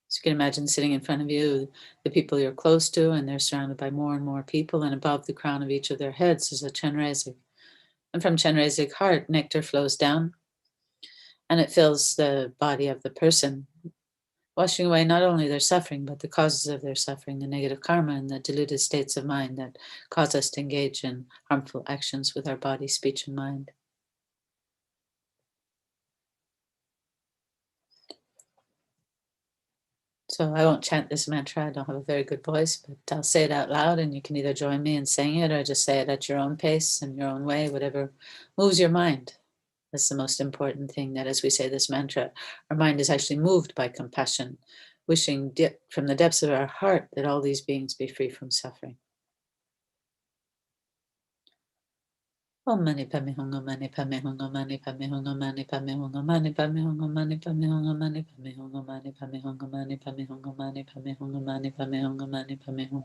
So you can imagine sitting in front of you, the people you're close to, and they're surrounded by more and more people, and above the crown of each of their heads is a Chenrezig. And from Chenrezig's heart, nectar flows down, and it fills the body of the person, washing away not only their suffering, but the causes of their suffering, the negative karma and the deluded states of mind that cause us to engage in harmful actions with our body, speech, and mind. So I won't chant this mantra. I don't have a very good voice, but I'll say it out loud, and you can either join me in saying it or just say it at your own pace and your own way, whatever moves your mind. That's the most important thing, that as we say this mantra, our mind is actually moved by compassion, wishing from the depths of our heart that all these beings be free from suffering. Om mani padme hum, om mani padme hum, om mani padme hum, om mani padme hum, om mani padme hum, om mani padme hum, om mani padme hum, om mani padme hum, om mani padme hum, om mani padme hum, om mani padme hum, om mani padme hum.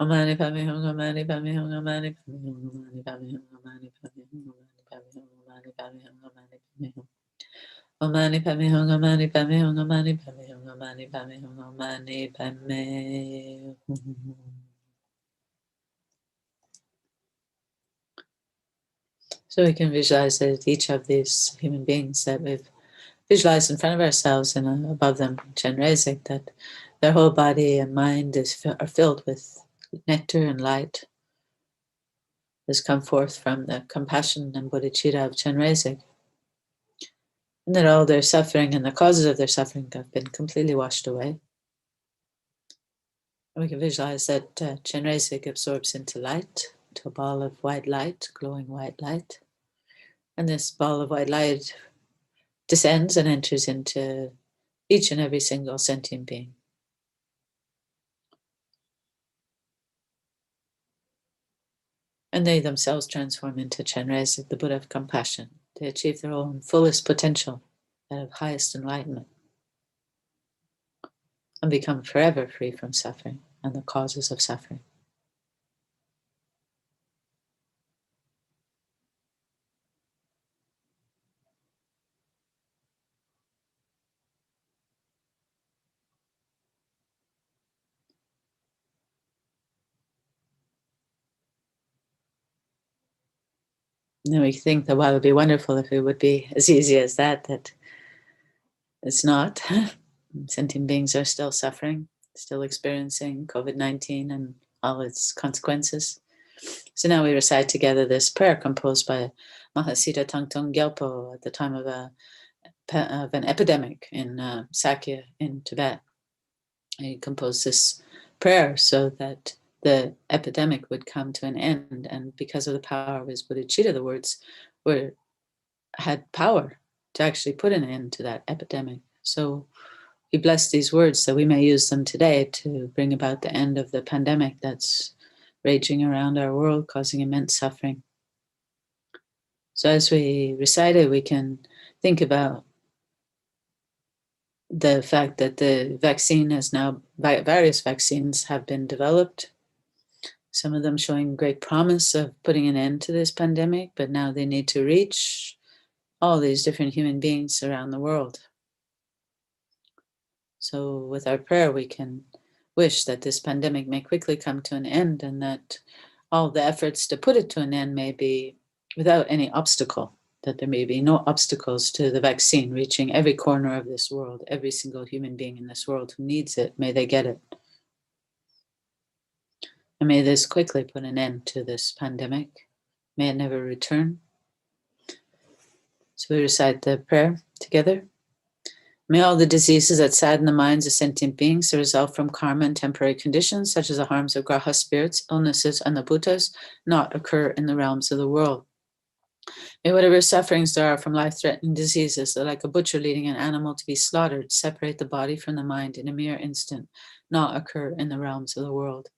Om Mani Padme Hum, Om Mani Padme Hum, Om Mani Padme Hum, Om Mani Padme Hum, Om Mani Padme Hum, Om Mani Padme Hum, Om Mani Padme Hum, Om Mani Padme Hum, Om Mani Padme Hum, Om Mani Padme Hum, Om Mani Padme Hum, Om Mani Padme Hum. So we can visualize that each of these human beings that we've visualized in front of ourselves and above them, Chenrezig, that their whole body and mind are filled with nectar and light has come forth from the compassion and bodhicitta of Chenrezig, and that all their suffering and the causes of their suffering have been completely washed away. And we can visualize that Chenrezig absorbs into light, to a ball of white light, glowing white light, and this ball of white light descends and enters into each and every single sentient being. And they themselves transform into Chenrezig, the Buddha of compassion. They achieve their own fullest potential, that of highest enlightenment, and become forever free from suffering and the causes of suffering. And then we think that, well, it would be wonderful if it would be as easy as that, that it's not. Sentient beings are still suffering, still experiencing COVID-19 and all its consequences. So now we recite together this prayer composed by Mahasiddha Thangtong Gyalpo at the time of an epidemic in Sakya in Tibet. He composed this prayer so that the epidemic would come to an end, and because of the power of his bodhicitta, the words had power to actually put an end to that epidemic. So we bless these words so we may use them today to bring about the end of the pandemic that's raging around our world, causing immense suffering. So as we recite it, we can think about the fact that the vaccine has now, various vaccines have been developed, some of them showing great promise of putting an end to this pandemic, but now they need to reach all these different human beings around the world. So with our prayer, we can wish that this pandemic may quickly come to an end, and that all the efforts to put it to an end may be without any obstacle, that there may be no obstacles to the vaccine reaching every corner of this world. Every single human being in this world who needs it, may they get it. And may this quickly put an end to this pandemic. May it never return. So we recite the prayer together. May all the diseases that sadden the minds of sentient beings result from karma and temporary conditions, such as the harms of graha spirits, illnesses, and the bhutas, not occur in the realms of the world. May whatever sufferings there are from life-threatening diseases, that like a butcher leading an animal to be slaughtered, separate the body from the mind in a mere instant, not occur in the realms of the world.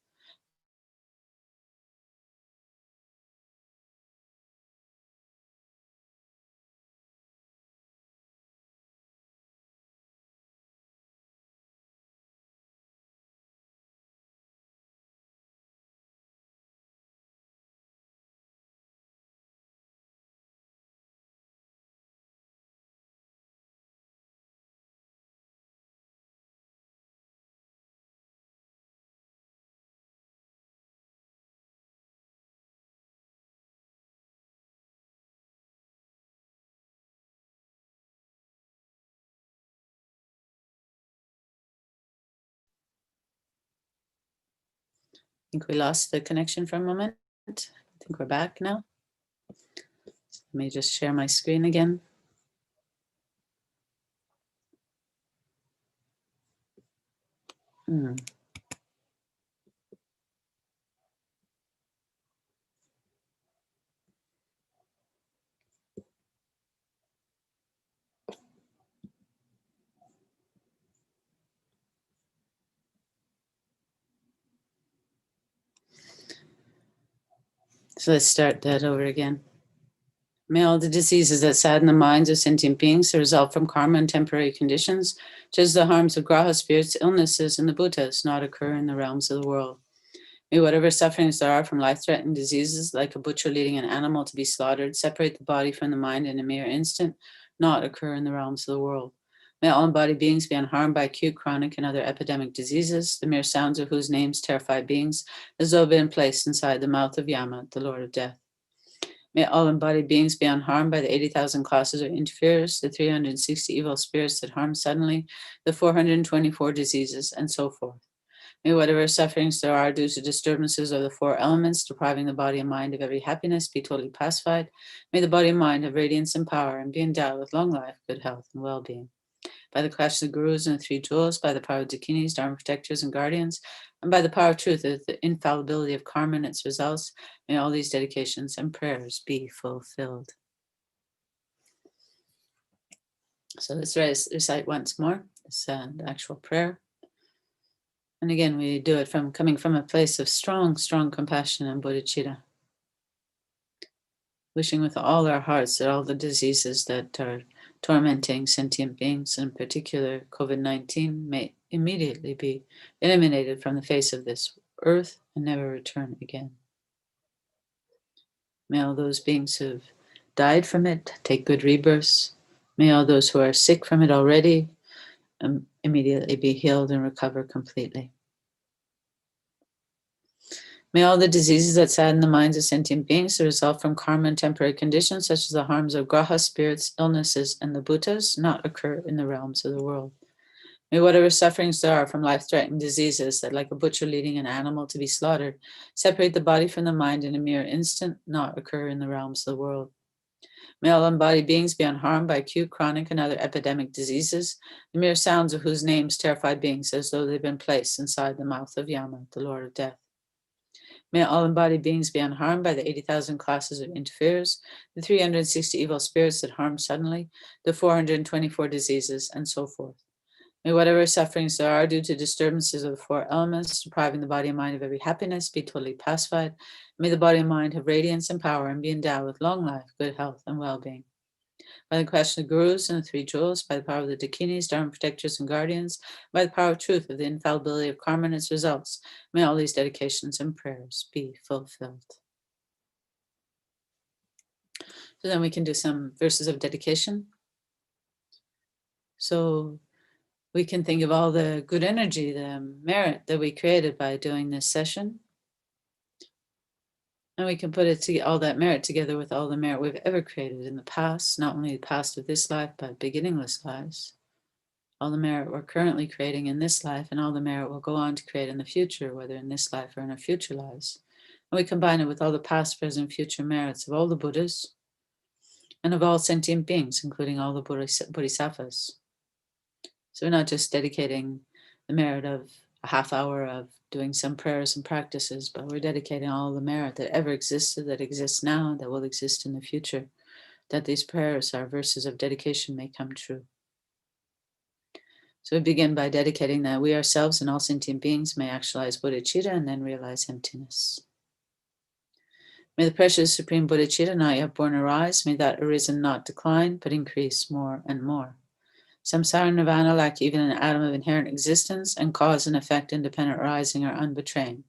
I think we lost the connection for a moment. I think we're back now. Let me just share my screen again. So let's start that over again. May all the diseases that sadden the minds of sentient beings result from karma and temporary conditions, such as the harms of graha spirits, illnesses, and the bhutas, not occur in the realms of the world. May whatever sufferings there are from life-threatening diseases, like a butcher leading an animal to be slaughtered, separate the body from the mind in a mere instant, not occur in the realms of the world. May all embodied beings be unharmed by acute, chronic, and other epidemic diseases, the mere sounds of whose names terrify beings, as though been placed inside the mouth of Yama, the Lord of Death. May all embodied beings be unharmed by the 80,000 classes or interferers, the 360 evil spirits that harm suddenly, the 424 diseases, and so forth. May whatever sufferings there are due to disturbances of the four elements, depriving the body and mind of every happiness, be totally pacified. May the body and mind have radiance and power and be endowed with long life, good health, and well-being. By the clash of the gurus and the three jewels, by the power of dakinis, dharma protectors, and guardians, and by the power of truth, the infallibility of karma and its results, may all these dedications and prayers be fulfilled. So let's recite once more this actual prayer. And again, we do it coming from a place of strong, strong compassion and bodhicitta. Wishing with all our hearts that all the diseases that are tormenting sentient beings, in particular COVID-19, may immediately be eliminated from the face of this earth and never return again. May all those beings who've died from it take good rebirths. May all those who are sick from it already immediately be healed and recover completely. May all the diseases that sadden the minds of sentient beings result from karma and temporary conditions, such as the harms of graha spirits, illnesses, and the bhutas, not occur in the realms of the world. May whatever sufferings there are from life-threatening diseases that, like a butcher leading an animal to be slaughtered, separate the body from the mind in a mere instant, not occur in the realms of the world. May all embodied beings be unharmed by acute, chronic, and other epidemic diseases, the mere sounds of whose names terrify beings as though they've been placed inside the mouth of Yama, the Lord of Death. May all embodied beings be unharmed by the 80,000 classes of interferers, the 360 evil spirits that harm suddenly, the 424 diseases, and so forth. May whatever sufferings there are due to disturbances of the four elements, depriving the body and mind of every happiness, be totally pacified. May the body and mind have radiance and power and be endowed with long life, good health, and well-being. By the question of gurus and the three jewels, by the power of the dakinis, dharma protectors, and guardians, by the power of truth, of the infallibility of karma and its results, may all these dedications and prayers be fulfilled. So then we can do some verses of dedication. So we can think of all the good energy, the merit that we created by doing this session. And we can put all that merit together with all the merit we've ever created in the past, not only the past of this life, but beginningless lives. All the merit we're currently creating in this life and all the merit we'll go on to create in the future, whether in this life or in our future lives. And we combine it with all the past, present, future merits of all the Buddhas and of all sentient beings, including all the Bodhisattvas. So we're not just dedicating the merit of a half hour of doing some prayers and practices, but we're dedicating all the merit that ever existed, that exists now, that will exist in the future, that these prayers, our verses of dedication, may come true. So we begin by dedicating that we ourselves and all sentient beings may actualize bodhicitta and then realize emptiness. May the precious Supreme Bodhicitta not yet born arise, may that arisen not decline, but increase more and more. Samsara nirvana lack even an atom of inherent existence, and cause and effect independent arising are unbetraying.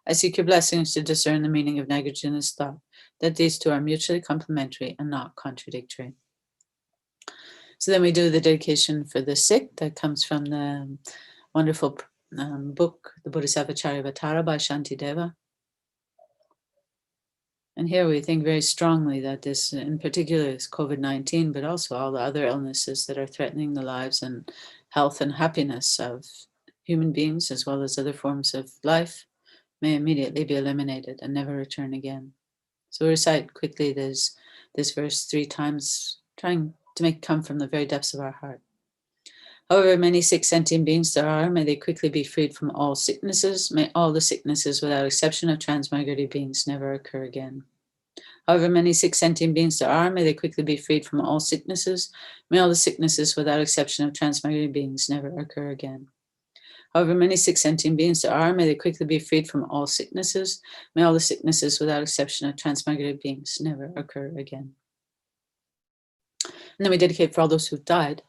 I seek your blessings to discern the meaning of negligent thought, that these two are mutually complementary and not contradictory. So then we do the dedication for the Sikh that comes from the wonderful book, The Bodhisattva Charyavatara by Shantideva. And here we think very strongly that this, in particular, is COVID-19, but also all the other illnesses that are threatening the lives and health and happiness of human beings, as well as other forms of life, may immediately be eliminated and never return again. So we recite quickly this verse 3 times, trying to make it come from the very depths of our heart. However many sick sentient beings there are, may they quickly be freed from all sicknesses. May all the sicknesses, without exception of transmigrated beings, never occur again. However many sick sentient beings there are, may they quickly be freed from all sicknesses. May all the sicknesses, without exception of transmigrated beings, never occur again. However many sick sentient beings there are, may they quickly be freed from all sicknesses. May all the sicknesses, without exception of transmigrated beings, never occur again. And then we dedicate for all those who've died.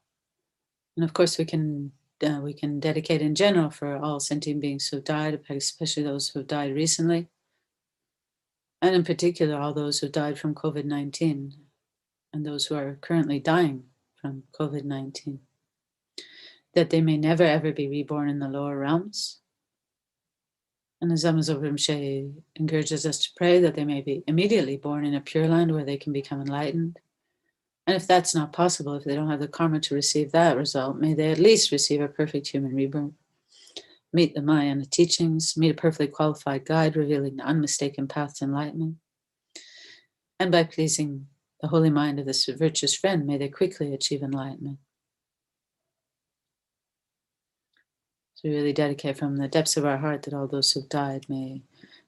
And of course, we can we can dedicate in general for all sentient beings who died, especially those who died recently, and in particular all those who died from COVID-19 and those who are currently dying from COVID-19, that they may never ever be reborn in the lower realms. And as Lama Zopa Rinpoche encourages us to pray that they may be immediately born in a pure land where they can become enlightened. And if that's not possible, if they don't have the karma to receive that result, may they at least receive a perfect human rebirth, meet the Mahayana teachings, meet a perfectly qualified guide revealing the unmistaken path to enlightenment. And by pleasing the holy mind of this virtuous friend, may they quickly achieve enlightenment. So we really dedicate from the depths of our heart that all those who've died may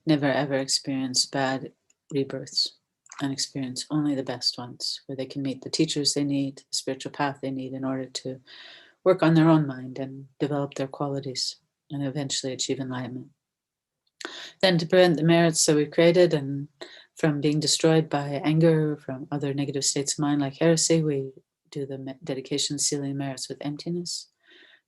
never ever experience bad rebirths and experience only the best ones, where they can meet the teachers they need, the spiritual path they need in order to work on their own mind and develop their qualities and eventually achieve enlightenment. Then to prevent the merits that we've created and from being destroyed by anger, from other negative states of mind like heresy, we do the dedication sealing merits with emptiness.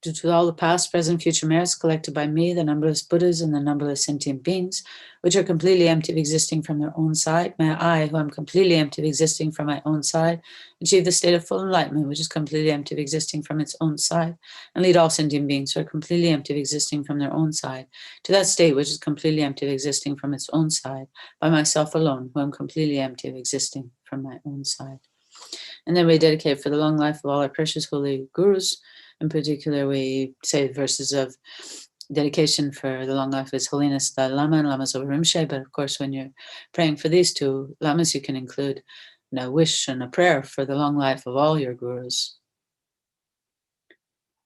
Due to all the past, present, future merits collected by me, the numberless Buddhas, and the numberless sentient beings, which are completely empty of existing from their own side, may I, who am completely empty of existing from my own side, achieve the state of full enlightenment, which is completely empty of existing from its own side, and lead all sentient beings who are completely empty of existing from their own side to that state which is completely empty of existing from its own side, by myself alone, who am completely empty of existing from my own side. And then we dedicate for the long life of all our precious holy gurus. In particular, we say verses of dedication for the long life of His Holiness Dalai Lama and Lama Zopa Rinpoche. But of course, when you're praying for these two lamas, you can include a wish and a prayer for the long life of all your gurus.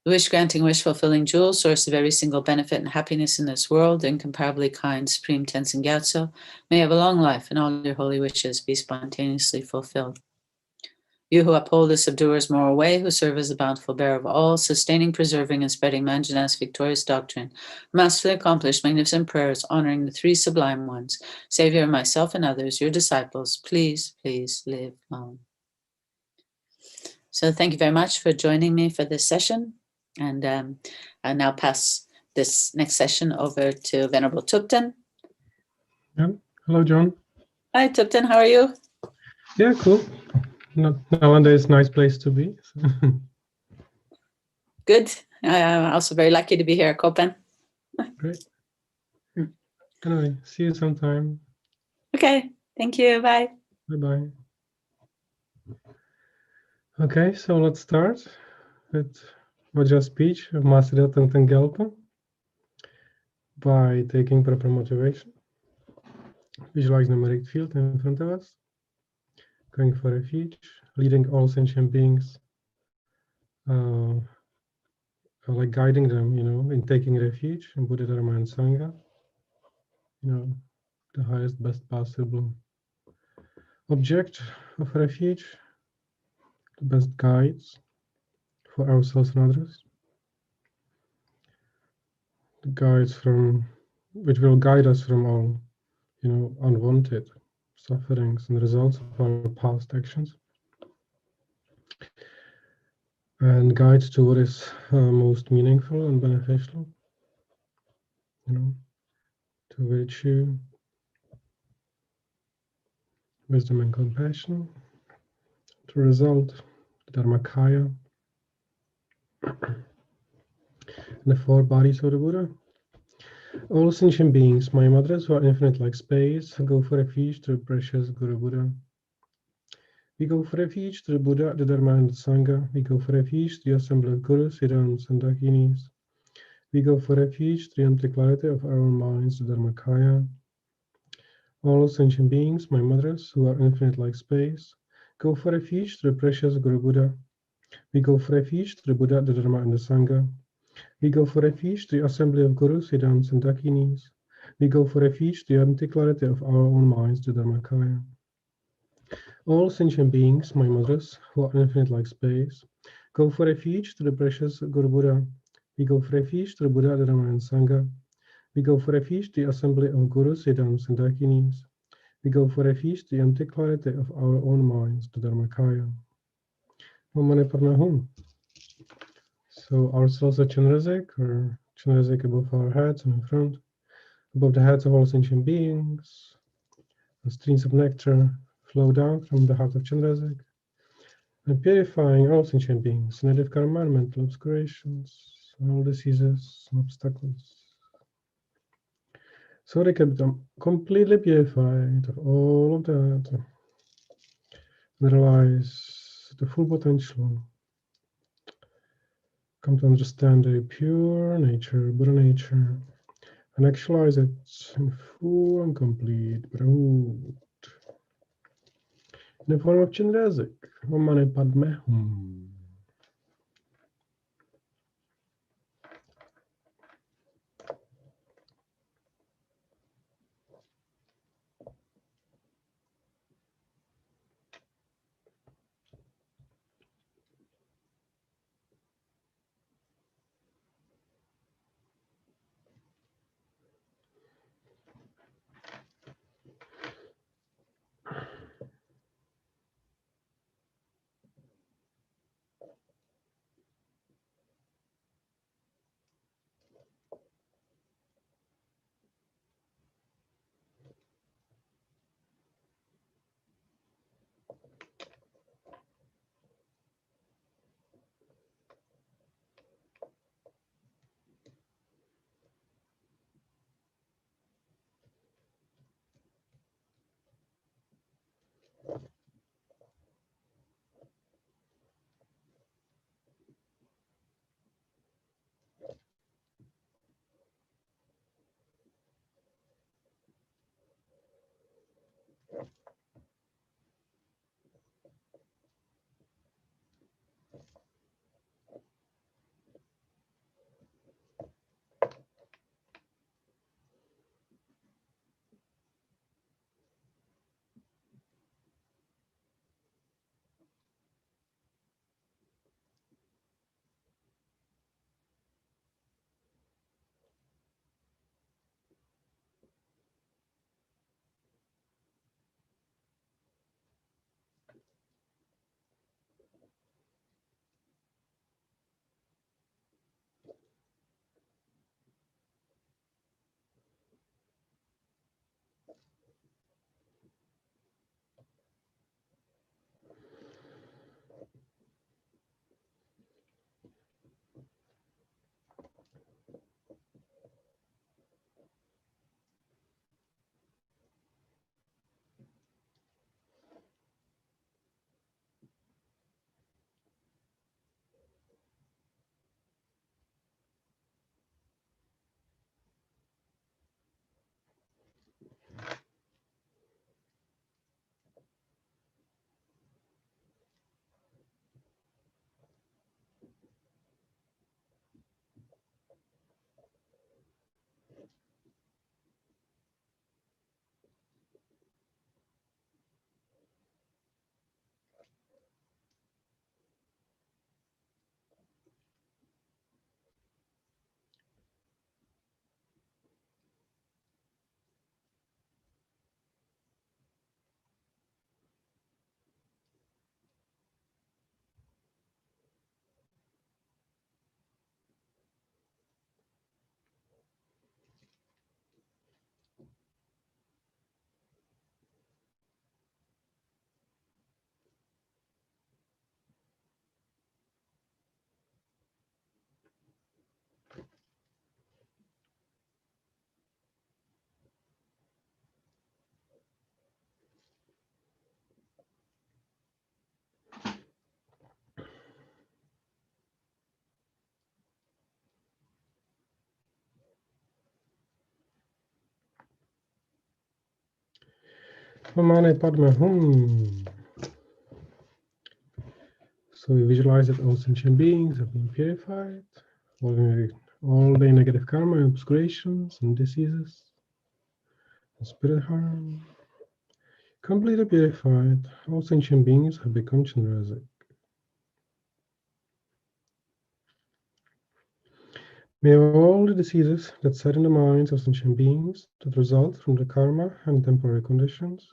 The wish-granting, wish-fulfilling jewel, source of every single benefit and happiness in this world, incomparably kind, Supreme Tenzin Gyatso, may have a long life and all your holy wishes be spontaneously fulfilled. You who uphold the subduer's moral way, who serve as the bountiful bearer of all, sustaining, preserving, and spreading Manjana's victorious doctrine, masterfully accomplished magnificent prayers honoring the three sublime ones, Savior of myself and others, your disciples, please, please live long. So thank you very much for joining me for this session. And I'll now pass this next session over to Venerable Thupten. Yeah. Hello, John. Hi, Thupten, how are you? Yeah, cool. Nowadays, nice place to be. Good. I'm also very lucky to be here at Kopen. Great. Anyway, see you sometime. Okay. Thank you. Bye. Bye-bye. Okay, so let's start with Vajra's speech of Master Thangtong Gyalpo by taking proper motivation. Visualize the numeric field in front of us. Going for refuge, leading all sentient beings, like guiding them, in taking refuge in Buddha, Dharma, and Sangha, the highest, best possible object of refuge, the best guides for ourselves and others, the guides which will guide us from all, unwanted sufferings and results of our past actions, and guides to what is most meaningful and beneficial, to virtue, wisdom and compassion, to result, the Dharmakaya, and the four bodies of the Buddha. All sentient beings, my mothers who are infinite like space, go for refuge to the precious Guru Buddha. We go for refuge to the Buddha, the Dharma, and the Sangha. We go for refuge to the assembly of Gurus, Siddhants, and Dakinis. We go for refuge to the empty clarity of our own minds, the Dharmakaya. All sentient beings, my mothers, who are infinite like space, go for refuge to the precious Guru Buddha. We go for refuge to the Buddha, the Dharma, and the Sangha. We go for refuge to the assembly of Gurus, Siddhants, and Dakinis. We go for refuge to the empty clarity of our own minds, the Dharmakaya. All sentient beings, my mothers, who are infinite like space, go for refuge to the precious Guru Buddha. We go for refuge to the Buddha, the Dharma, and Sangha. We go for refuge to the assembly of Gurus, Siddhants, and Dakinis. We go for refuge to the empty clarity of our own minds, the Dharmakaya. Om Mani Padme Hum. So ourselves are Chenrezig, or Chenrezig above our heads and in front, above the heads of all sentient beings. And streams of nectar flow down from the heart of Chenrezig, and purifying all sentient beings, native karma and mental obscurations, and all diseases and obstacles. So they can become completely purified of all of that, and realize the full potential. Come to understand their pure nature, Buddha nature, and actualize it in full and complete Brahut. In the form of Chenrezig, Om Mani Padme Hum. Om Mani Padme Hum. So we visualize that all sentient beings have been purified, all the negative karma and obscurations and diseases and spirit harm. Completely purified, all sentient beings have become Chenrezig. May all the diseases that set in the minds of sentient beings that result from the karma and temporary conditions,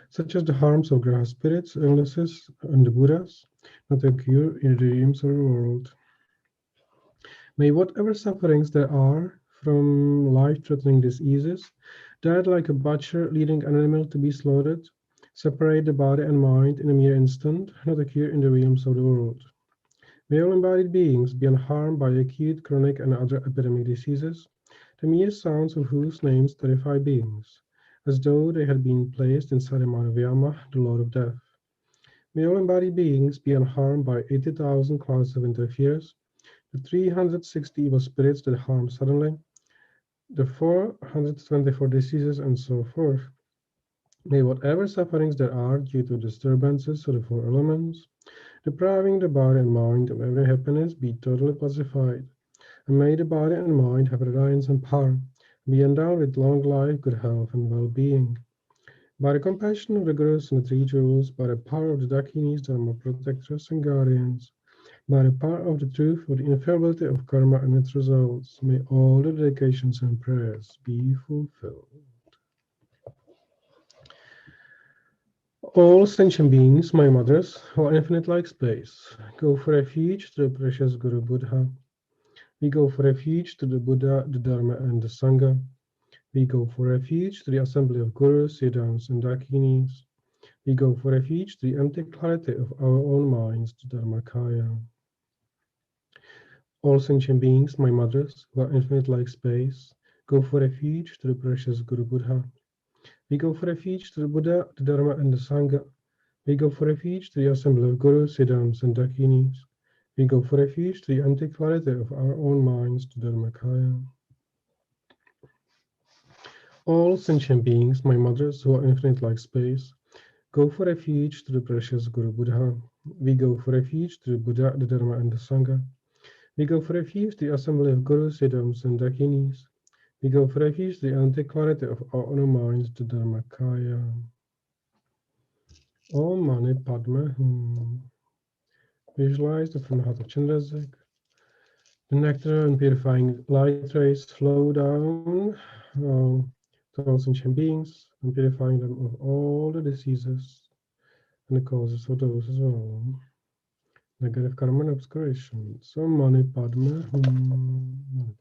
such as the harms of graha spirits, illnesses, and the Buddhas, not occur in the dreams of the world. May whatever sufferings there are from life-threatening diseases, that like a butcher leading an animal to be slaughtered, separate the body and mind in a mere instant, not occur in the realms of the world. May all embodied beings be unharmed by acute, chronic, and other epidemic diseases, the mere sounds of whose names terrify beings, as though they had been placed inside the mind of Yama, the Lord of Death. May all embodied beings be unharmed by 80,000 clouds of interference, the 360 evil spirits that harm suddenly, the 424 diseases, and so forth. May whatever sufferings there are due to disturbances of the four elements, depriving the body and mind of every happiness, be totally pacified. And may the body and mind have reliance and power, be endowed with long life, good health, and well-being. By the compassion of the Gurus and the Three Jewels, by the power of the Dakinis, Dharma protectors and guardians, by the power of the truth of the infallibility of karma and its results, may all the dedications and prayers be fulfilled. All sentient beings, my mothers, who are infinite like space, go for refuge to the precious Guru Buddha. We go for refuge to the Buddha, the Dharma, and the Sangha. We go for refuge to the assembly of Gurus, Siddhas, and Dakinis. We go for refuge to the empty clarity of our own minds, the Dharmakaya. All sentient beings, my mothers, who are infinite like space, go for refuge to the precious Guru Buddha. We go for refuge to the Buddha, the Dharma, and the Sangha. We go for refuge to the assembly of Gurus, Siddhas, and Dakinis. We go for refuge to the empty clarity of our own minds, the Dharmakaya. All sentient beings, my mothers, who are infinite like space, go for refuge to the precious Guru Buddha. We go for refuge to the Buddha, the Dharma, and the Sangha. We go for refuge to the assembly of Gurus, Siddhas, and Dakinis. We go for refuge to the anti-clarity of our own minds, the Dharmakaya. Om Mani Padme Hum. Visualize that from the heart of Chenrezig. The nectar and purifying light rays flow down to all sentient beings and purifying them of all the diseases and the causes of those as well. Negative karma and obscuration. So Mani Padme Hum.